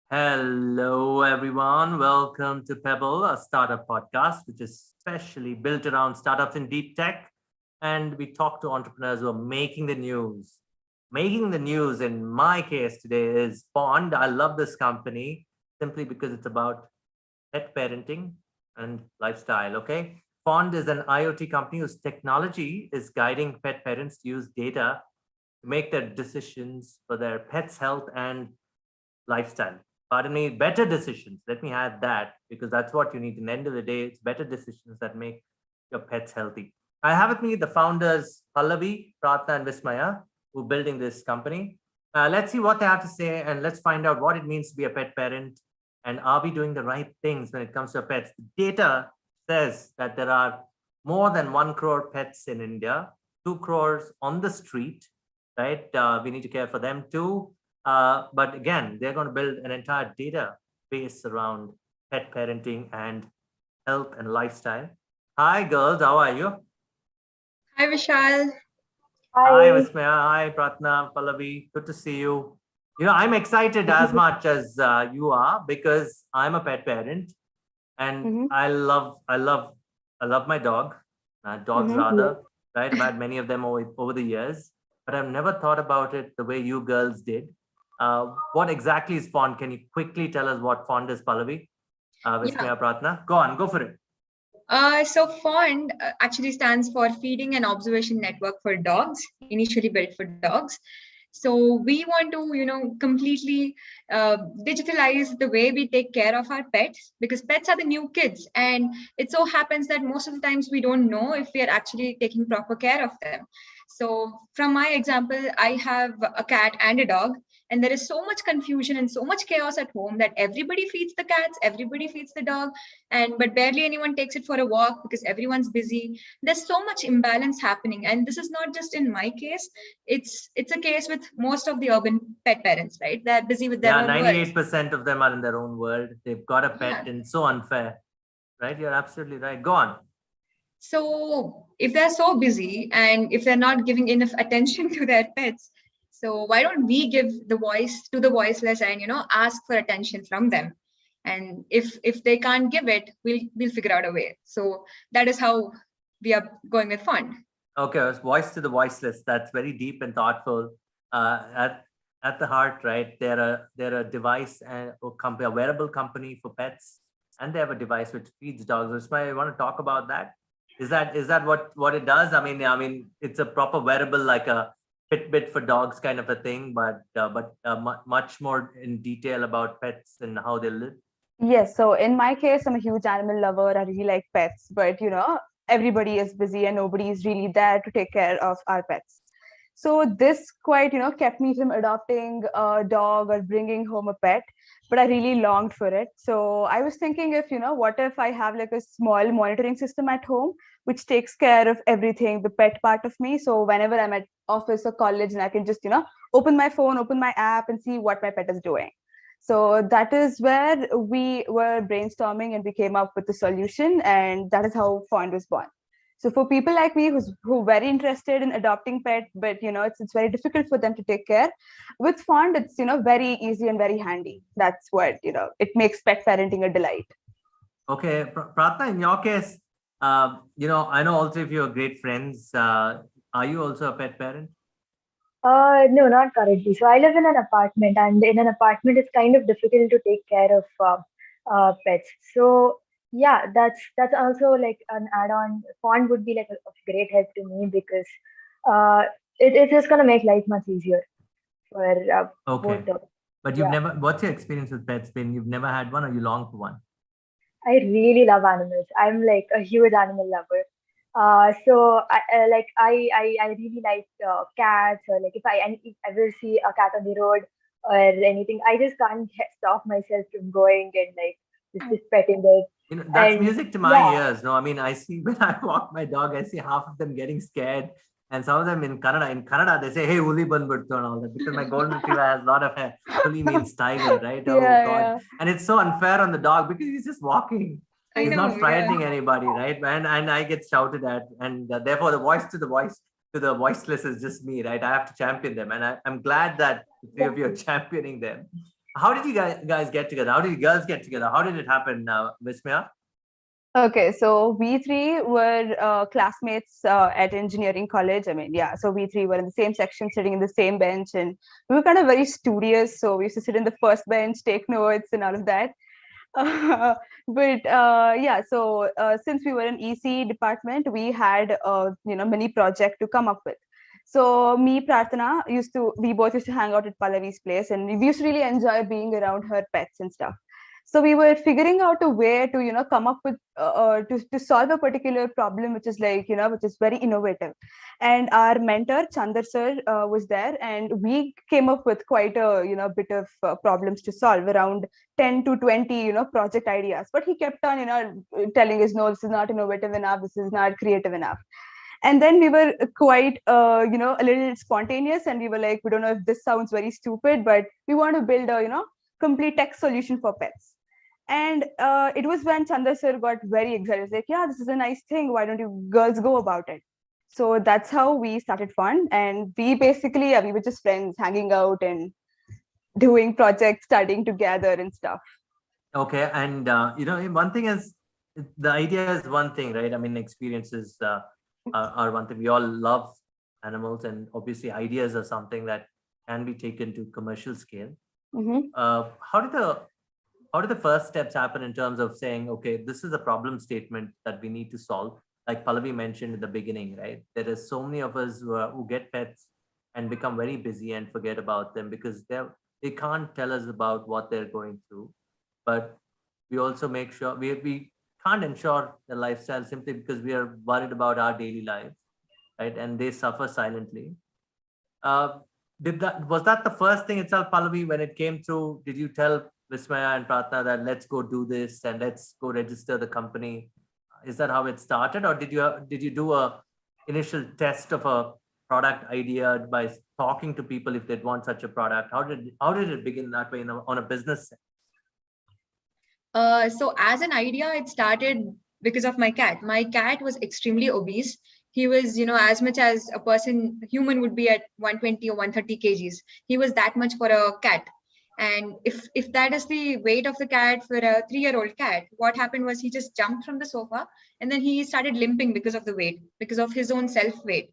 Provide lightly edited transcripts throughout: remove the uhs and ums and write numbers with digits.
Hello, everyone. Welcome to Pebble, a startup podcast, which is specially built around startups in deep tech. And we talk to entrepreneurs who are making the news. Making the news, in my case today, is Pond. I love this company simply because it's about pet parenting and lifestyle. Okay. Pond is an IoT company whose technology is guiding pet parents to use data to make their decisions for their pet's health and lifestyle. Pardon me, better decisions. Let me add that because that's what you need. In the end of the day, it's better decisions that make your pets healthy. I have with me the founders, Pallavi, Prarthana, and Vismaya, who are building this company. Let's see what they have to say and let's find out what it means to be a pet parent and are we doing the right things when it comes to pets. The data says that there are more than 1 crore pets in India, 2 crores on the street, right? We need to care for them too. But again, they're going to build an entire database around pet parenting and health and lifestyle. Hi, girls. How are you? Hi Vishal. Hi, Hi. Vismaya. Hi, Pratna, Pallavi. Good to see you. I'm excited as much as you are because I'm a pet parent and Mm-hmm. I love my dog, dogs Mm-hmm. rather, right? I've had many of them over the years, but I've never thought about it the way you girls did. What exactly is Fond? Can you quickly tell us what Fond is, Pallavi? Yeah. Vismaya, Pratna? Go on, go for it. So FOND actually stands for Feeding and Observation Network for Dogs, initially built for dogs. So we want to, completely digitalize the way we take care of our pets because pets are the new kids, and it so happens that most of the times we don't know if we are actually taking proper care of them. So from my example, I have a cat and a dog, and there is so much confusion and so much chaos at home that everybody feeds the cats, everybody feeds the dog, and but barely anyone takes it for a walk because everyone's busy. There's so much imbalance happening, and this is not just in my case. It's a case with most of the urban pet parents, right? They're busy with their Yeah, own worlds. 98% of them are in their own world. They've got a pet Yeah. and it's so unfair, right? You're absolutely right. Go on. So if they're so busy and if they're not giving enough attention to their pets, so why don't we give the voice to the voiceless and ask for attention from them? And if they can't give it, we'll figure out a way. So that is how we are going with fund. Okay, voice to the voiceless. That's very deep and thoughtful. At the heart, right? They're a device and a wearable company for pets, and they have a device which feeds dogs. Usma, you want to talk about that? Is that what it does? I mean, it's a proper wearable like a Fitbit for dogs kind of a thing, but much more in detail about pets and how they live. Yes, so in my case, I'm a huge animal lover. I really like pets, but everybody is busy and nobody is really there to take care of our pets. So this quite, kept me from adopting a dog or bringing home a pet, but I really longed for it. So I was thinking if, what if I have like a small monitoring system at home, which takes care of everything, the pet part of me. So whenever I'm at office or college and I can just, open my phone, open my app and see what my pet is doing. So that is where we were brainstorming and we came up with the solution, and that is how Fond was born. So for people like me who very interested in adopting pet, but it's very difficult for them to take care. With Fond, it's very easy and very handy. That's what it makes pet parenting a delight. Okay, Pratna, in your case, I know all three of you are great friends. Are you also a pet parent? No, not currently. So I live in an apartment, and in an apartment, it's kind of difficult to take care of pets. So yeah, that's also like an add-on. Fond would be like a of great help to me because uh, it's just gonna make life much easier for both Okay, of. but Yeah, what's your experience with pets been? You've never had one or you long for one? I really love animals. I'm like a huge animal lover. So I really like cats, or like if I ever see a cat on the road or anything, I just can't stop myself from going and like just petting it. That's And music to my yeah, ears. No, I mean, I see when I walk my dog, I see half of them getting scared. And some of them in Canada. In Canada, they say, "Hey, uli banbudtu," and all that because my golden retriever has a lot of hair. Uli means tiger, right? Oh yeah, God! yeah. And it's so unfair on the dog because he's just walking. I He's not know, yeah. frightening anybody, right? And I get shouted at, and therefore the voice to the voiceless is just me, right? I have to champion them, and I'm glad that the three of you are championing them. How did you guys get together? How did you girls get together? How did it happen, Vismaya? Okay, so we three were classmates at engineering college. I mean, yeah, so we three were in the same section, sitting in the same bench, and we were kind of very studious. So we used to sit in the first bench, take notes, and all of that. Yeah, so since we were in EC department, we had mini project to come up with. So me, Prarthana, we both used to hang out at Pallavi's place, and we used to really enjoy being around her pets and stuff. So we were figuring out a way to come up with to solve a particular problem, which is which is very innovative. And our mentor Chandar sir was there, and we came up with quite a bit of problems to solve, around 10 to 20 project ideas. But he kept on telling us, no, this is not innovative enough, this is not creative enough. And then we were quite a little spontaneous, and we were like, we don't know if this sounds very stupid, but we want to build a complete tech solution for pets. And it was when Chandra sir got very excited, like, yeah, this is a nice thing, why don't you girls go about it? So that's how we started fun. And we basically, we were just friends hanging out and doing projects, studying together and stuff. Okay, and one thing is, the idea is one thing, right? I mean, experiences are one thing. We all love animals, and obviously ideas are something that can be taken to commercial scale. Mm-hmm. How did the first steps happen in terms of saying, okay, this is a problem statement that we need to solve? Like Pallavi mentioned in the beginning, right? There is so many of us who get pets and become very busy and forget about them because they can't tell us about what they're going through. But we also make sure we can't ensure the lifestyle simply because we are worried about our daily lives, right? And they suffer silently. Uh, was that the first thing itself, Pallavi, when it came through? Did you tell Vismaya and Prarthana that let's go do this and let's go register the company? Is that how it started, or did you do a initial test of a product idea by talking to people if they'd want such a product? How did it begin that way on a business sense? So as an idea, it started because of my cat. My cat was extremely obese. He was, as much as a human would be at 120 or 130 kgs. He was that much for a cat. And if that is the weight of the cat for a 3-year-old cat, what happened was he just jumped from the sofa and then he started limping because of the weight, because of his own self weight.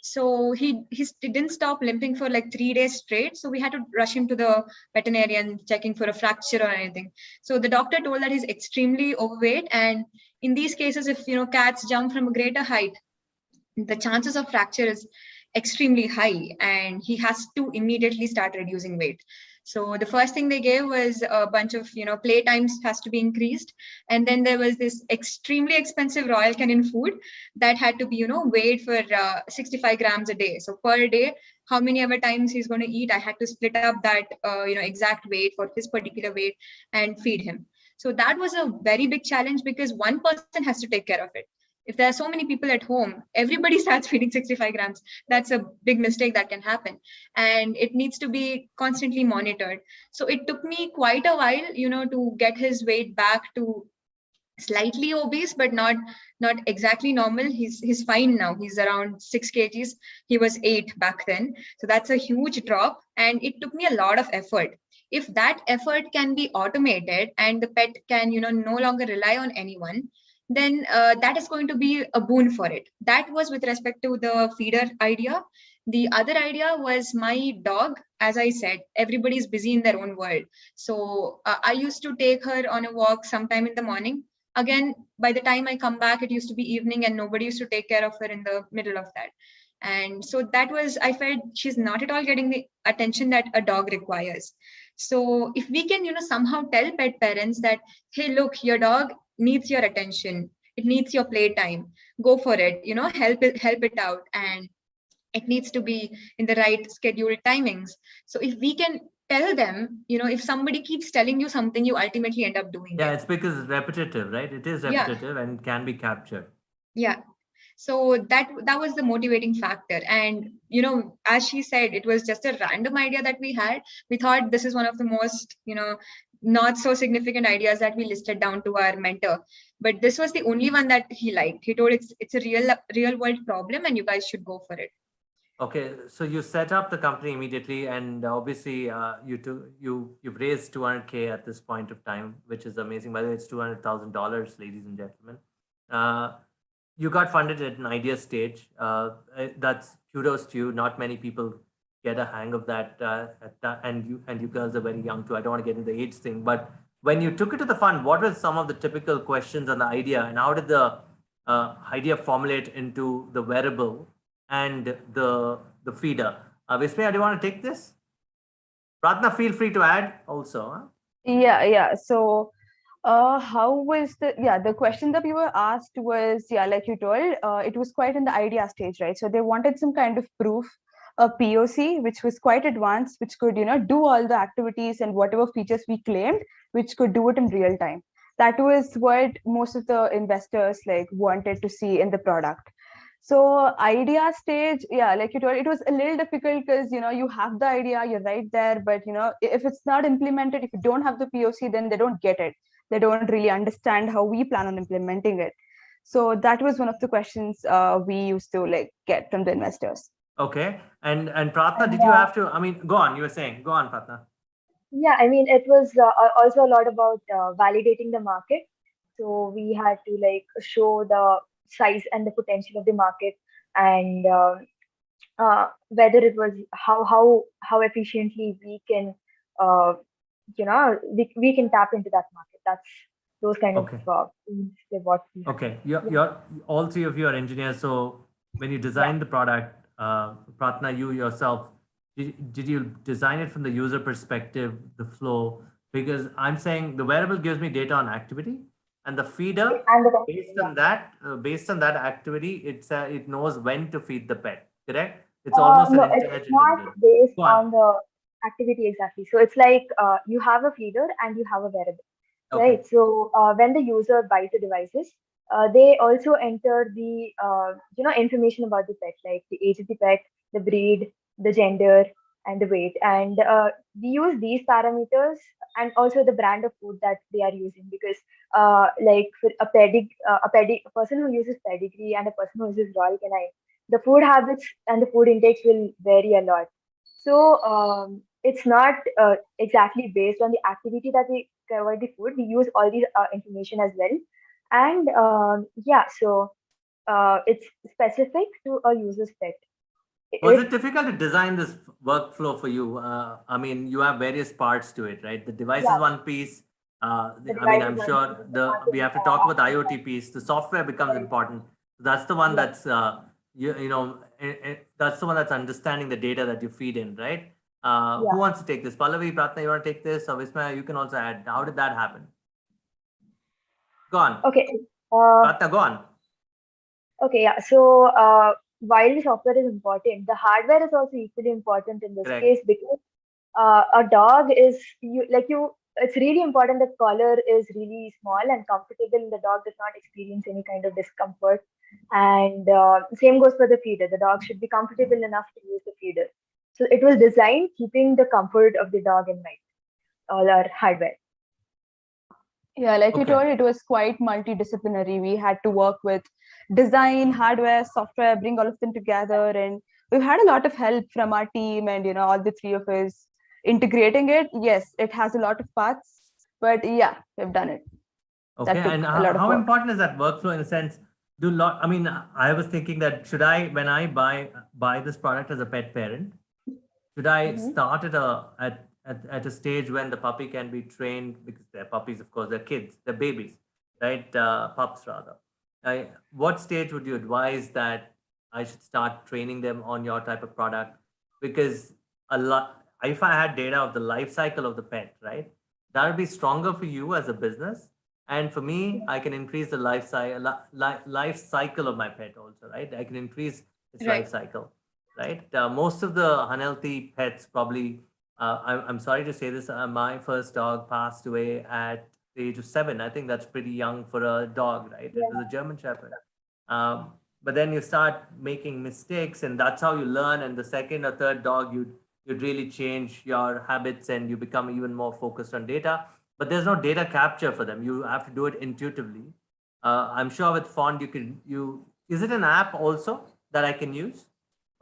So he didn't stop limping for like 3 days straight. So we had to rush him to the veterinarian, checking for a fracture or anything. So the doctor told that he's extremely overweight, and in these cases, if cats jump from a greater height, the chances of fracture is extremely high, and he has to immediately start reducing weight. So the first thing they gave was a bunch of play times has to be increased, and then there was this extremely expensive Royal Canin food that had to be weighed for 65 grams a day. So per day, how many ever times he's going to eat, I had to split up that exact weight for his particular weight and feed him. So that was a very big challenge because one person has to take care of it. If there are so many people at home, everybody starts feeding 65 grams. That's a big mistake that can happen. And it needs to be constantly monitored. So it took me quite a while, to get his weight back to slightly obese, but not exactly normal. He's fine now. He's around 6 kgs. He was 8 back then. So that's a huge drop. And it took me a lot of effort. If that effort can be automated and the pet can, no longer rely on anyone, then that is going to be a boon for it. That was with respect to the feeder idea. The other idea was my dog. As I said, everybody's busy in their own world. So I used to take her on a walk sometime in the morning. Again, by the time I come back, it used to be evening and nobody used to take care of her in the middle of that. And so that was, I felt she's not at all getting the attention that a dog requires. So if we can, somehow tell pet parents that, hey, look, your dog needs your attention. It needs your playtime. Go for it, help it out. And it needs to be in the right scheduled timings. So if we can tell them, if somebody keeps telling you something, you ultimately end up doing it. Yeah, it's because it's repetitive, right? It is repetitive and can be captured. Yeah. So that was the motivating factor. And, as she said, it was just a random idea that we had. We thought this is one of the most, not so significant ideas that we listed down to our mentor. But this was the only one that he liked. He told it's a real world problem and you guys should go for it. Okay, so you set up the company immediately, and obviously, you've raised 200K at this point of time, which is amazing. By the way, it's $200,000, ladies and gentlemen. Uh, you got funded at an idea stage. That's kudos to you. Not many people get a hang of that, and you girls are very young too. I don't want to get into the age thing, but when you took it to the fund, what were some of the typical questions on the idea, and how did the idea formulate into the wearable and the feeder? Vismaya, do you want to take this? Pratna, feel free to add also. Huh? Yeah. So, how was the question that we were asked was, yeah, like you told, it was quite in the idea stage, right? So they wanted some kind of proof, a POC, which was quite advanced, which could, do all the activities and whatever features we claimed, which could do it in real time. That was what most of the investors like wanted to see in the product. So idea stage, yeah, like you told, it was a little difficult because you have the idea, you're right there, but if it's not implemented, if you don't have the POC, then they don't get it. They don't really understand how we plan on implementing it. So that was one of the questions we used to like get from the investors. Okay, and Pratna, And did you have to? I mean, go on. You were saying, go on, Pratna. yeah, I mean, it was also a lot about validating the market. So we had to like show the size and the potential of the market, and whether it was how efficiently we can we can tap into that market. That's those kind of Okay. things that what we had. Okay, Yeah. you're all three of you are engineers. So when you designed the product, Pratna, you yourself, did you design it from the user perspective, the flow? Because I'm saying the wearable gives me data on activity, and the feeder, And the yeah. based on that activity, it knows when to feed the pet. Correct? It's almost an No, it's intelligent not engine. based Go on. on the activity exactly. So it's like you have a feeder and you have a wearable, Okay. right? So when the user buys the devices, they also enter the information about the pet, like the age of the pet, the breed, the gender, and the weight. And we use these parameters and also the brand of food that they are using because like for a person who uses pedigree and a person who uses Royal Canin, the food habits and the food intakes will vary a lot. So it's not exactly based on the activity that we provide the food. We use all these information as well, and yeah, so it's specific to a user's pet. Was If it difficult to design this workflow for you? I mean, you have various parts to it, right? The device is yeah, one piece. the I mean, device is I'm one thing, sure the market we is have to talk about the activity, IoT piece. The software becomes right? important. That's the one Yeah, that's that's the one that's understanding the data that you feed in, right? Who yeah. wants to take this? Pallavi, Pratna, you want to take this? Or Vismaya, you can also add. How did that happen? Go on, Okay. Uh, Pratna, go on. okay. Yeah. So while the software is important, the hardware is also equally important in this Correct. case because a dog is it's really important that collar is really small and comfortable. The dog does not experience any kind of discomfort, and same goes for the feeder. The dog should be comfortable enough to use the feeder. So it was designed keeping the comfort of the dog in mind, all our hardware. Yeah, like you Okay. told, it was quite multidisciplinary. We had to work with design, hardware, software, bring all of them together. And we've had a lot of help from our team and, all the three of us integrating it. Yes, it has a lot of parts, but yeah, we've done it. Okay, That and took a lot of how work. important is that workflow in a sense? Do lot. I mean, I was thinking that should I, when I buy this product as a pet parent, should I Mhm. start at a stage when the puppy can be trained because they're puppies, of course, they're kids, they're babies, right? Pups rather. What stage would you advise that I should start training them on your type of product? Because a lot, if I had data of the life cycle of the pet, right, that would be stronger for you as a business, and for me, I can increase the life cycle of my pet also, right? I can increase its life Right. cycle, right? Most of the unhealthy pets probably, I'm sorry to say this, my first dog passed away at the age of 7. I think that's pretty young for a dog, right? It was a German Shepherd. But then you start making mistakes, and that's how you learn. And the second or third dog, you'd really change your habits, and you become even more focused on data. But there's no data capture for them. You have to do it intuitively. I'm sure with Font, you can you is it an app also that I can use?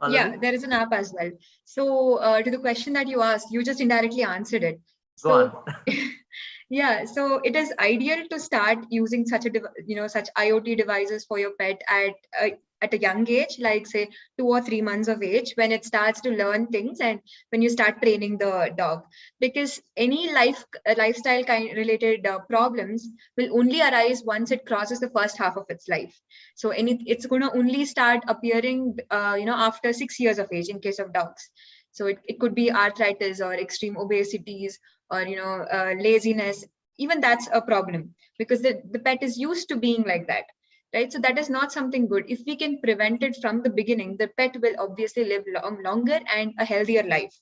Yeah, Pallavi? there is an app as well. So to the question that you asked, you just indirectly answered it. Go So on. yeah, so it is ideal to start using such IoT devices for your pet at a young age, like say 2 or 3 months of age, when it starts to learn things and when you start training the dog. Because any lifestyle kind related problems will only arise once it crosses the first half of its life. So it's going to only start appearing, after 6 years of age in case of dogs. So it could be arthritis or extreme obesities or laziness. Even that's a problem because the pet is used to being like that, right? So that is not something good. If we can prevent it from the beginning, the pet will obviously live longer and a healthier life.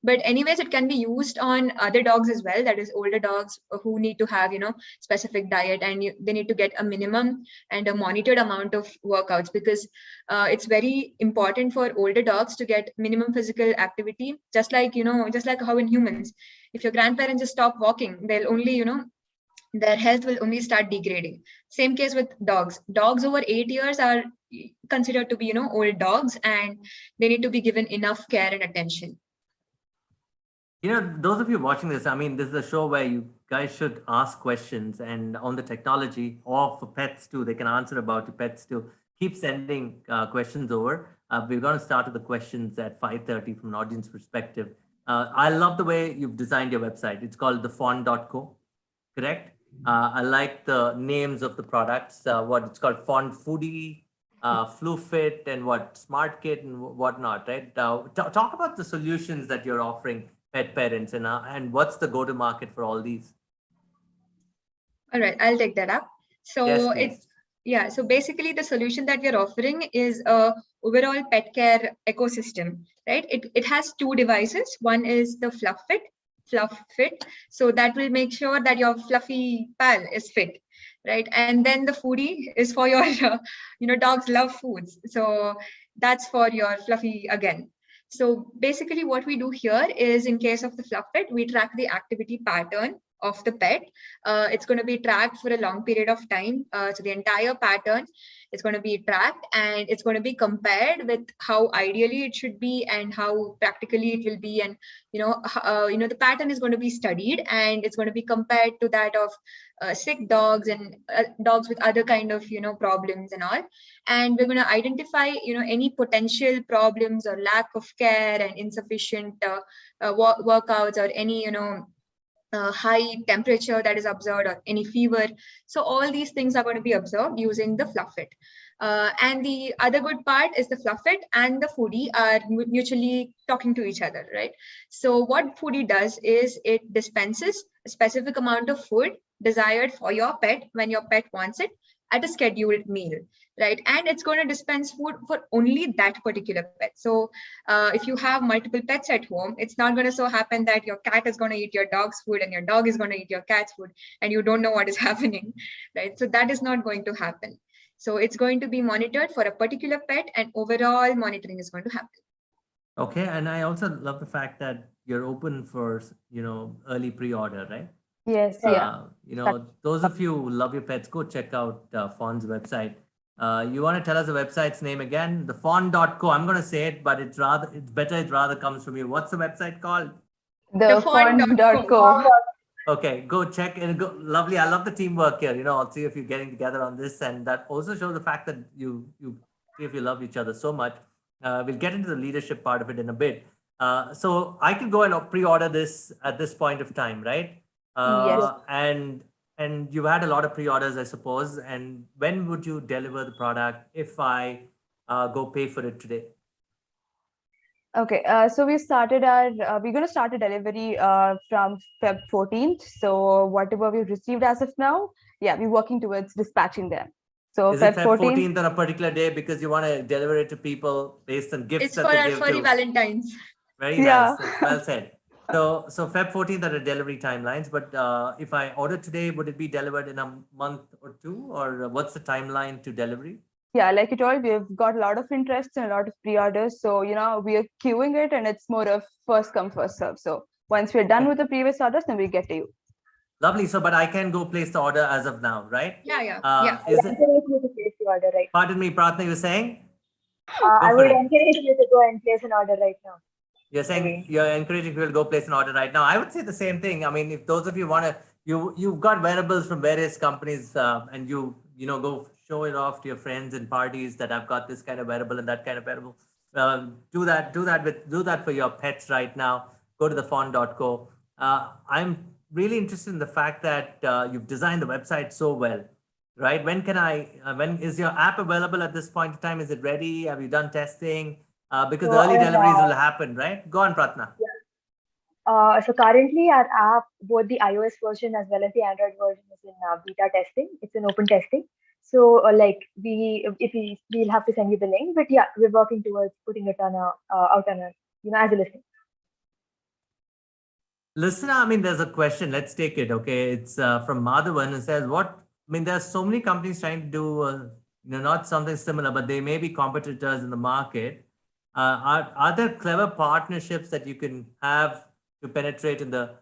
But anyways, it can be used on other dogs as well, that is older dogs who need to have specific diet, and they need to get a minimum and a monitored amount of workouts, because it's very important for older dogs to get minimum physical activity, just like how in humans, if your grandparents just stop walking, they'll only their health will only start degrading. Same case with dogs over 8 years are considered to be old dogs, and they need to be given enough care and attention. Those of you watching this, I mean, this is a show where you guys should ask questions and on the technology or for pets too. They can answer about your pets too. Keep sending questions over. We're going to start with the questions at 5:30 from an audience perspective. I love the way you've designed your website. It's called thefawn.co, correct? I like the names of the products. What it's called, Fawn Foodie, FluFit, and what Smart Kit and whatnot, right? Talk about the solutions that you're offering pet parents and what's the go-to market for all these. All right, I'll take that up. Yes, So please. so basically the solution that we're offering is a overall pet care ecosystem, right? It has two devices. One is the Fluff Fit. So that will make sure that your fluffy pal is fit, right? And then the Foodie is for your, dogs love foods. So that's for your fluffy again. So basically what we do here is, in case of the Fluff Fit, we track the activity pattern of the pet. It's going to be tracked for a long period of time. So the entire pattern is going to be tracked, and it's going to be compared with how ideally it should be and how practically it will be. And the pattern is going to be studied, and it's going to be compared to that of sick dogs and dogs with other kind of problems and all. And we're going to identify any potential problems or lack of care and insufficient workouts, or any high temperature that is observed, or any fever. So all these things are going to be observed using the Fluffit. And the other good part is the Fluffit and the Foodie are mutually talking to each other, right? So what Foodie does is it dispenses a specific amount of food desired for your pet when your pet wants it at a scheduled meal, right? And it's going to dispense food for only that particular pet. So if you have multiple pets at home, it's not going to so happen that your cat is going to eat your dog's food and your dog is going to eat your cat's food and you don't know what is happening, right? So that is not going to happen. So it's going to be monitored for a particular pet, and overall monitoring is going to happen. Okay, and I also love the fact that you're open for early pre-order, right? Yes, yeah. Those of you who love your pets, go check out Fawn's website. You want to tell us the website's name again? Thefawn.co. I'm going to say it, but it's better it rather comes from you. What's the website called? Thefawn.co. Okay, go check and go. Lovely. I love the teamwork here. All three of you getting together on this, and that also shows the fact that you three of you love each other so much. We'll get into the leadership part of it in a bit. So I can go and pre-order this at this point of time, right? Yes. And you've had a lot of pre-orders, I suppose. And when would you deliver the product if I go pay for it today? Okay, so we're going to start a delivery from Feb 14th. So whatever we've received as of now, we're working towards dispatching them. So is it Feb 14th on a particular day because you want to deliver it to people based on gifts that they give to? It's for our furry Valentines. Very nice. Well said. So Feb 14th are the delivery timelines. But if I order today, would it be delivered in a month or two, or what's the timeline to delivery? Yeah, like you told, we've got a lot of interest and a lot of pre-orders. So, we are queuing it, and it's more of first come, first serve. So once we're done with the previous orders, then we get to you. Lovely. So, but I can go place the order as of now, right? Yeah. Is it? Place the order, right? Pardon me, Prarthana, you were saying? Go I for would it. encourage you to go and place an order right now. You're saying you're encouraging people to go place an order right now. I would say the same thing. I mean, if those of you want to, you've got wearables from various companies, and go show it off to your friends and parties that I've got this kind of wearable and that kind of wearable. Do that for your pets right now. Go to thefond.co. I'm really interested in the fact that you've designed the website so well, right? When is your app available at this point in time? Is it ready? Have you done testing? Because the So early our deliveries will happen, right? Go on, Pratna. So currently our app, both the iOS version as well as the Android version is in beta testing. It's in open testing. So like we'll have to send you the link, but yeah, we're working towards putting it on out on a, as a listing. Listener, I mean, there's a question. Let's take it. Okay, it's from Madhavan, and says, "What? I mean, there's so many companies trying to do, not something similar, but they may be competitors in the market. Are there clever partnerships that you can have to penetrate in the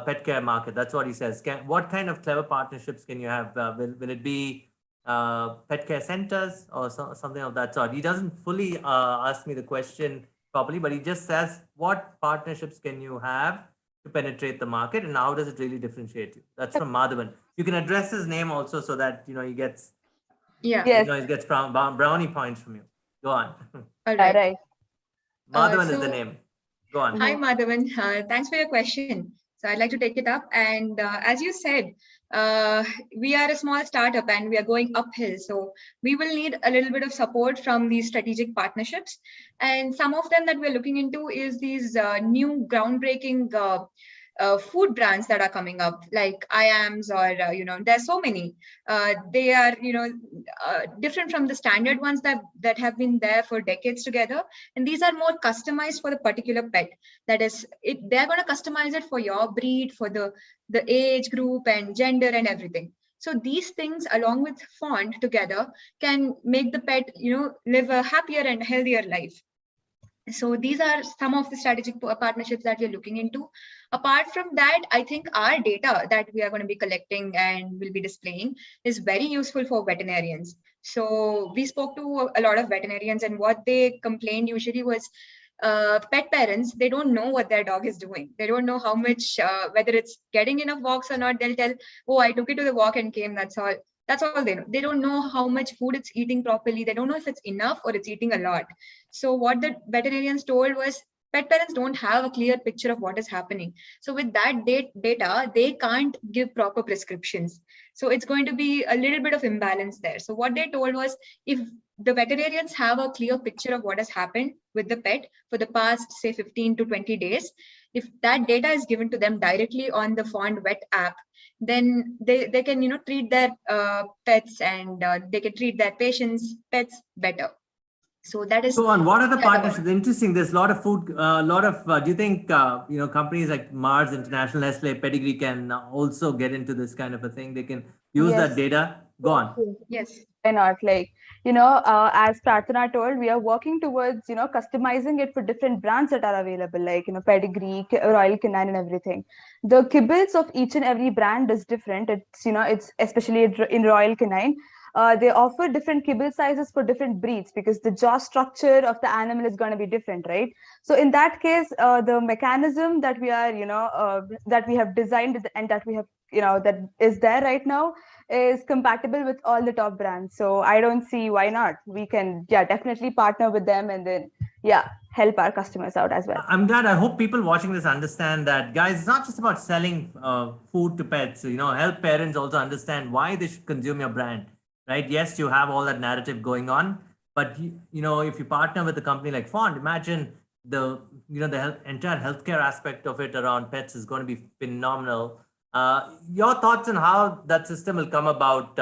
pet care market?" That's what he says. What kind of clever partnerships can you have? Will it be pet care centers or something of that sort? He doesn't fully ask me the question properly, but he just says, "What partnerships can you have to penetrate the market, and how does it really differentiate you?" That's from Madhavan. You can address his name also so that he gets Yeah. Yes. he gets brownie points from you. Go on. All Yeah, right. right. Madhavan is the So name. Go on. hi, Madhavan. Thanks for your question. So I'd like to take it up. And as you said, we are a small startup and we are going uphill. So we will need a little bit of support from these strategic partnerships. And some of them that we're looking into is these new groundbreaking food brands that are coming up, like IAMs or, there's so many. They are, different from the standard ones that have been there for decades together. And these are more customized for the particular pet. That is, they're going to customize it for your breed, for the age group and gender and everything. So these things, along with font together, can make the pet, live a happier and healthier life. So these are some of the strategic partnerships that we're looking into. Apart from that, I think our data that we are going to be collecting and will be displaying is very useful for veterinarians. So we spoke to a lot of veterinarians, and what they complained usually was pet parents, they don't know what their dog is doing. They don't know how much, whether it's getting enough walks or not. They'll tell, "Oh, I took it to the walk and came, that's all." That's all they know. They don't know how much food it's eating properly. They don't know if it's enough or it's eating a lot. So what the veterinarians told was, pet parents don't have a clear picture of what is happening. So with that data, they can't give proper prescriptions. So it's going to be a little bit of imbalance there. So what they told was, if the veterinarians have a clear picture of what has happened with the pet for the past, say, 15 to 20 days, if that data is given to them directly on the Fond Vet app, then they can treat their pets, and they can treat their patients' pets better. So that is Go on. What are the the other one. partnerships? Interesting. There's a lot of food. A lot of. Do you think companies like Mars International, Nestle, Pedigree can also get into this kind of a thing? They can use that Yes. data. Go on. Yes. Why not? Like, as Prarthana told, we are working towards, customizing it for different brands that are available, like, Pedigree, Royal Canin and everything. The kibbles of each and every brand is different. It's especially in Royal Canin. They offer different kibble sizes for different breeds because the jaw structure of the animal is going to be different, right? So in that case, the mechanism that we are, that we have designed and that we have, that is there right now is compatible with all the top brands. So I don't see why not. We can, definitely partner with them and then, help our customers out as well. I'm glad. I hope people watching this understand that, guys, it's not just about selling food to pets. Help parents also understand why they should consume your brand, right? Yes, you have all that narrative going on, but if you partner with a company like Fond, imagine the entire healthcare aspect of it around pets is going to be phenomenal. Your thoughts on how that system will come about,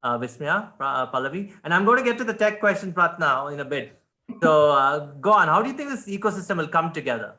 Vismaya, Pallavi, and I'm going to get to the tech question, Prarthana, in a bit. So go on. How do you think this ecosystem will come together?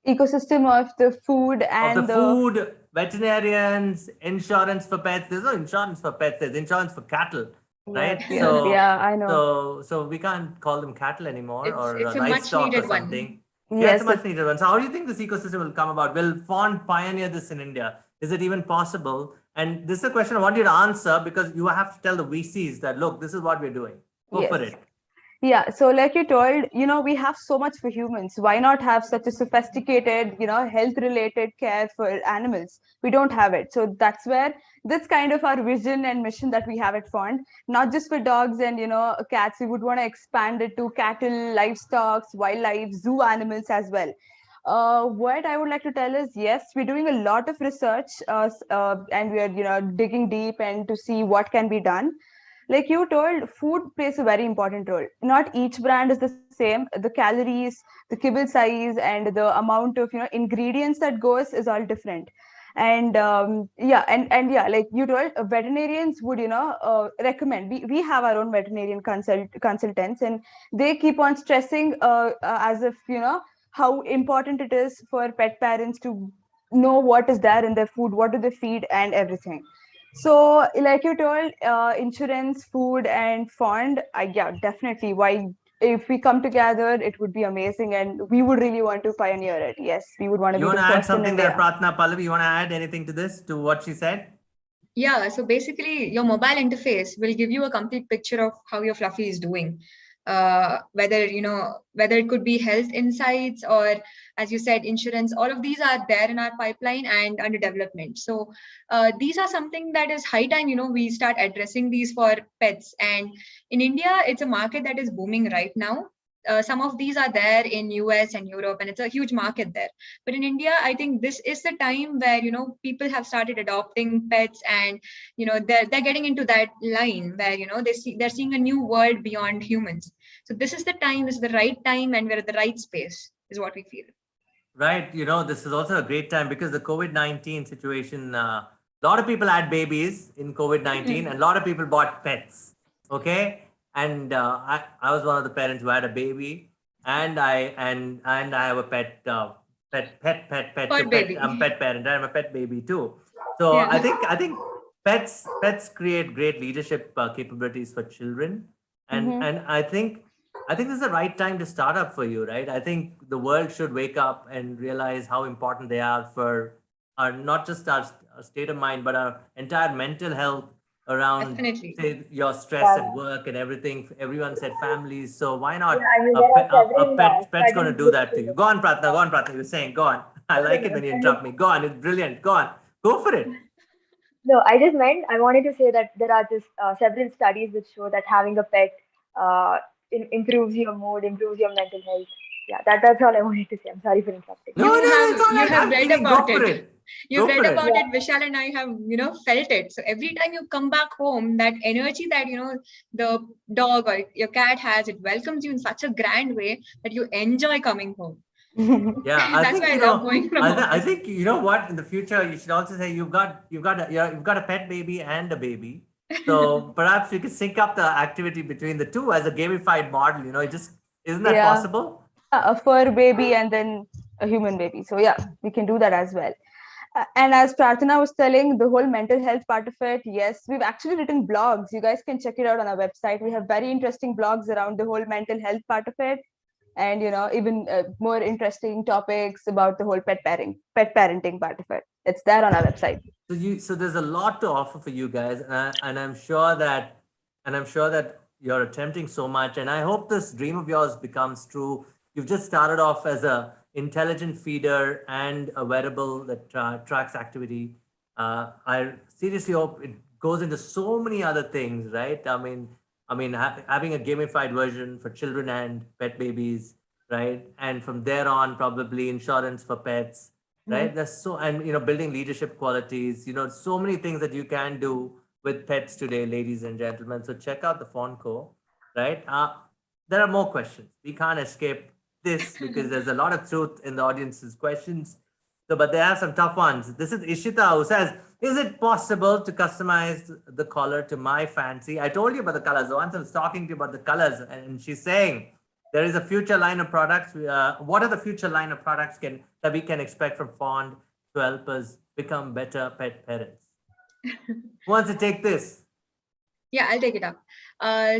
Ecosystem of the food and Of the food, veterinarians, insurance for pets. There's no insurance for pets. There's insurance for cattle, right? Yes, So I know. so we can't call them cattle anymore, or It's a much livestock or needed something. one. Yeah, it's Yes, a much needed one. So how do you think this ecosystem will come about? Will Fond pioneer this in India? Is it even possible? And this is a question I want you to answer because you have to tell the VCs that, look, this is what we're doing. Go for yes. it. Yeah, so like you told, we have so much for humans. Why not have such a sophisticated, health related care for animals? We don't have it. So that's where this kind of our vision and mission that we have at Fond, not just for dogs and, cats, we would want to expand it to cattle, livestock, wildlife, zoo animals as well. What I would like to tell is, yes, we're doing a lot of research, and we are, digging deep and to see what can be done. Like you told, food plays a very important role. Not each brand is the same. The calories, the kibble size, and the amount of ingredients that goes is all different. And yeah, and yeah, like you told, veterinarians would recommend. We have our own veterinarian consultants, and they keep on stressing, as if how important it is for pet parents to know what is there in their food, what do they feed, and everything. So, like you told, insurance, food, and fund, yeah, definitely. Why, if we come together, it would be amazing, and we would really want to pioneer it. Yes, we would want to You be want the to add first in something there, India. Prarthana? Pallavi, you want to add anything to this, to what she said? Yeah, so basically your mobile interface will give you a complete picture of how your fluffy is doing. Whether whether it could be health insights, or as you said, insurance, all of these are there in our pipeline and under development. So these are something that is high time we start addressing these for pets. And in India, it's a market that is booming right now. Some of these are there in US and Europe, and it's a huge market there. But in India, I think this is the time where people have started adopting pets, and they're getting into that line where they're seeing a new world beyond humans. So this is the time, this is the right time, and we're at the right space, is what we feel. Right. This is also a great time because the COVID-19 situation, a lot of people had babies in COVID-19 and a lot of people bought pets. Okay. And I was one of the parents who had a baby, and I have a pet, For to pet. baby. I'm a pet parent. I'm a pet baby too. So Yeah. I think pets create great leadership capabilities for children. And Mm-hmm. and I think this is the right time to start up for you, right? I think the world should wake up and realize how important they are for our, not just our state of mind, but our entire mental health around, Definitely. say, your stress Yeah, at work and everything. Everyone said families. So why yeah. not I mean, a, there are a several pet's going to studies do which that to show. you? Go on, Pratna. Go on, Pratna. You're saying, go on. I No, no, like it no. when you Tell me. interrupt me. Go on. It's brilliant. Go on. Go for it. No, I just meant I wanted to say that there are just several studies which show that having a pet uh, improves your mood, improves your mental health. Yeah, that's all I wanted to say. I'm sorry for interrupting. No, You no, no, it's have all you right. have I'm read kidding. about Go for it. it. You've Go read for it. about Yeah, it. Vishal and I have felt it. So every time you come back home, that energy that the dog or your cat has, it welcomes you in such a grand way that you enjoy coming home. Yeah, I That's think why I love going from I office. think what, in the future you should also say you've got a pet baby and a baby. So perhaps you could sync up the activity between the two as a gamified model. It just, isn't that Yeah, possible? a fur baby and then a human baby. So yeah, we can do that as well. And as Prarthana was telling, the whole mental health part of it, yes, we've actually written blogs. You guys can check it out on our website. We have very interesting blogs around the whole mental health part of it, and even more interesting topics about the whole pet parenting part of it. It's there on our website. So there's a lot to offer for you guys, and I'm sure that you're attempting so much, and I hope this dream of yours becomes true. You've just started off as a intelligent feeder and a wearable that tracks activity. I seriously hope it goes into so many other things, right? Having a gamified version for children and pet babies, right? And from there on, probably insurance for pets, right? There's so, and building leadership qualities, so many things that you can do with pets today, ladies and gentlemen. So check out the Fonco, right? There are more questions. We can't escape this because there's a lot of truth in the audience's questions. So, but they have some tough ones. This is Ishita who says, is it possible to customize the collar to my fancy? I told you about the colors. Once I was talking to you about the colors, and she's saying there is a future line of products. What are the future line of products that we can expect from Fond to help us become better pet parents? Who wants to take this? Yeah, I'll take it up.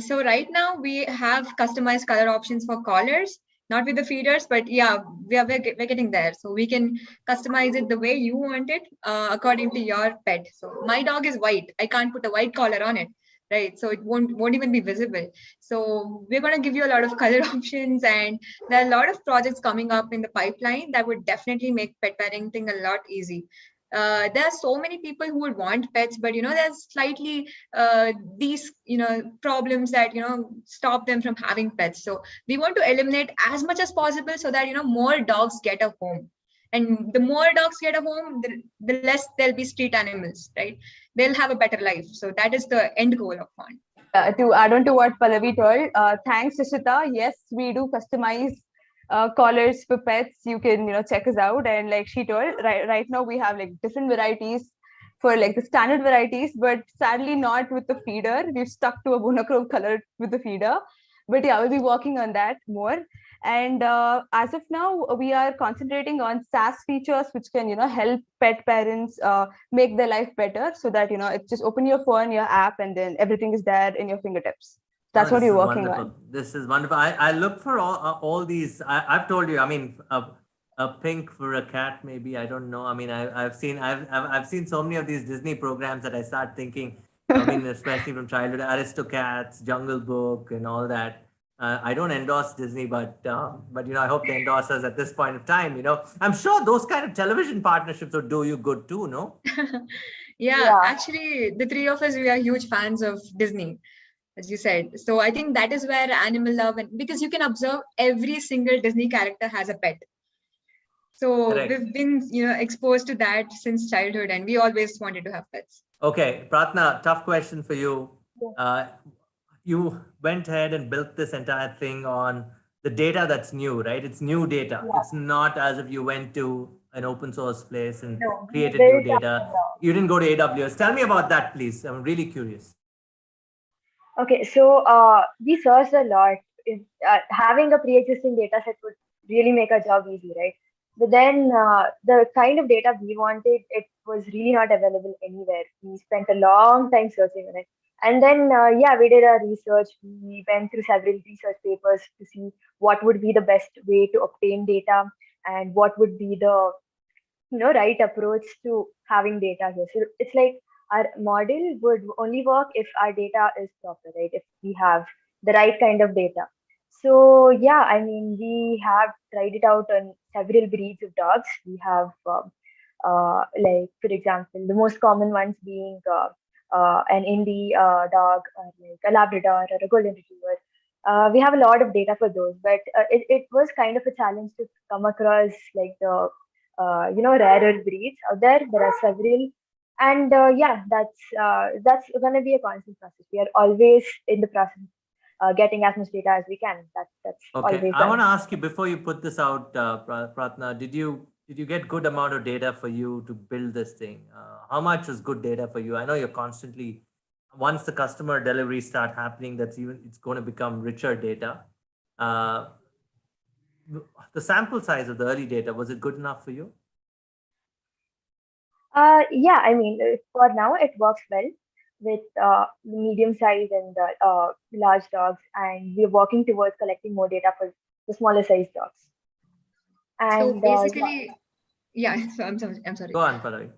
So right now we have customized color options for collars, not with the feeders, but yeah, we're getting there. So we can customize it the way you want it, according to your pet. So my dog is white. I can't put a white collar on it. right? So it won't even be visible. So we're going to give you a lot of color options, and there are a lot of projects coming up in the pipeline that would definitely make pet parenting a lot easy. There are so many people who would want pets, but there's slightly these problems that stop them from having pets. So we want to eliminate as much as possible so that more dogs get a home. And the more dogs get a home, the less there'll be street animals, right? They'll have a better life. So that is the end goal of fun. To add on to what Pallavi told, thanks, Ishita. Yes, we do customize collars for pets. You can, check us out. And like she told, right now we have like different varieties for like the standard varieties, but sadly not with the feeder. We've stuck to a monochrome color with the feeder. But yeah, we'll be working on that more. And as of now, we are concentrating on SaaS features, which can, help pet parents make their life better, so that it's just open your phone, your app, and then everything is there in your fingertips. That's what This we're is working wonderful. on. This is wonderful. I look for all these. I've told you. I mean, a pink for a cat, maybe. I don't know. I mean, I've seen so many of these Disney programs that I start thinking. I mean, especially from childhood, Aristocats, Jungle Book, and all that. I don't endorse Disney, but I hope they endorse us at this point of time. I'm sure those kind of television partnerships would do you good too. No. Yeah, actually, the three of us, we are huge fans of Disney, as you said. So I think that is where animal love, and because you can observe every single Disney character has a pet. So Correct. we've been, exposed to that since childhood, and we always wanted to have pets. Okay, Prarthana, tough question for you. You went ahead and built this entire thing on the data that's new, right? It's new data. Yeah. It's not as if you went to an open source place and No, we created built new up data. and down. You didn't go to AWS. Tell me about that, please. I'm really curious. Okay, so we searched a lot. If having a pre-existing data set would really make our job easy, right? But then the kind of data we wanted, it was really not available anywhere. We spent a long time searching on it. And then, yeah, we did our research. We went through several research papers to see what would be the best way to obtain data and what would be the right approach to having data here. So it's like our model would only work if our data is proper, right? If we have the right kind of data. So yeah, I mean, we have tried it out on several breeds of dogs. We have like, for example, the most common ones being an indie dog, or like a Labrador or a Golden Retriever. We have a lot of data for those, but it was kind of a challenge to come across like the rarer breeds out there. There are several, and yeah, that's gonna be a constant process. We are always in the process getting as much data as we can. That's Okay, always I done. want to ask you before you put this out, Pratna, did you get good amount of data for you to build this thing? How much is good data for you? I know you're constantly, once the customer deliveries start happening, it's going to become richer data. Uh, the sample size of the early data, was it good enough for you? Yeah, I mean, for now it works well with medium size and large dogs, and we're working towards collecting more data for the smaller size dogs. So And basically, yeah. So I'm sorry. Go on, Pallavi.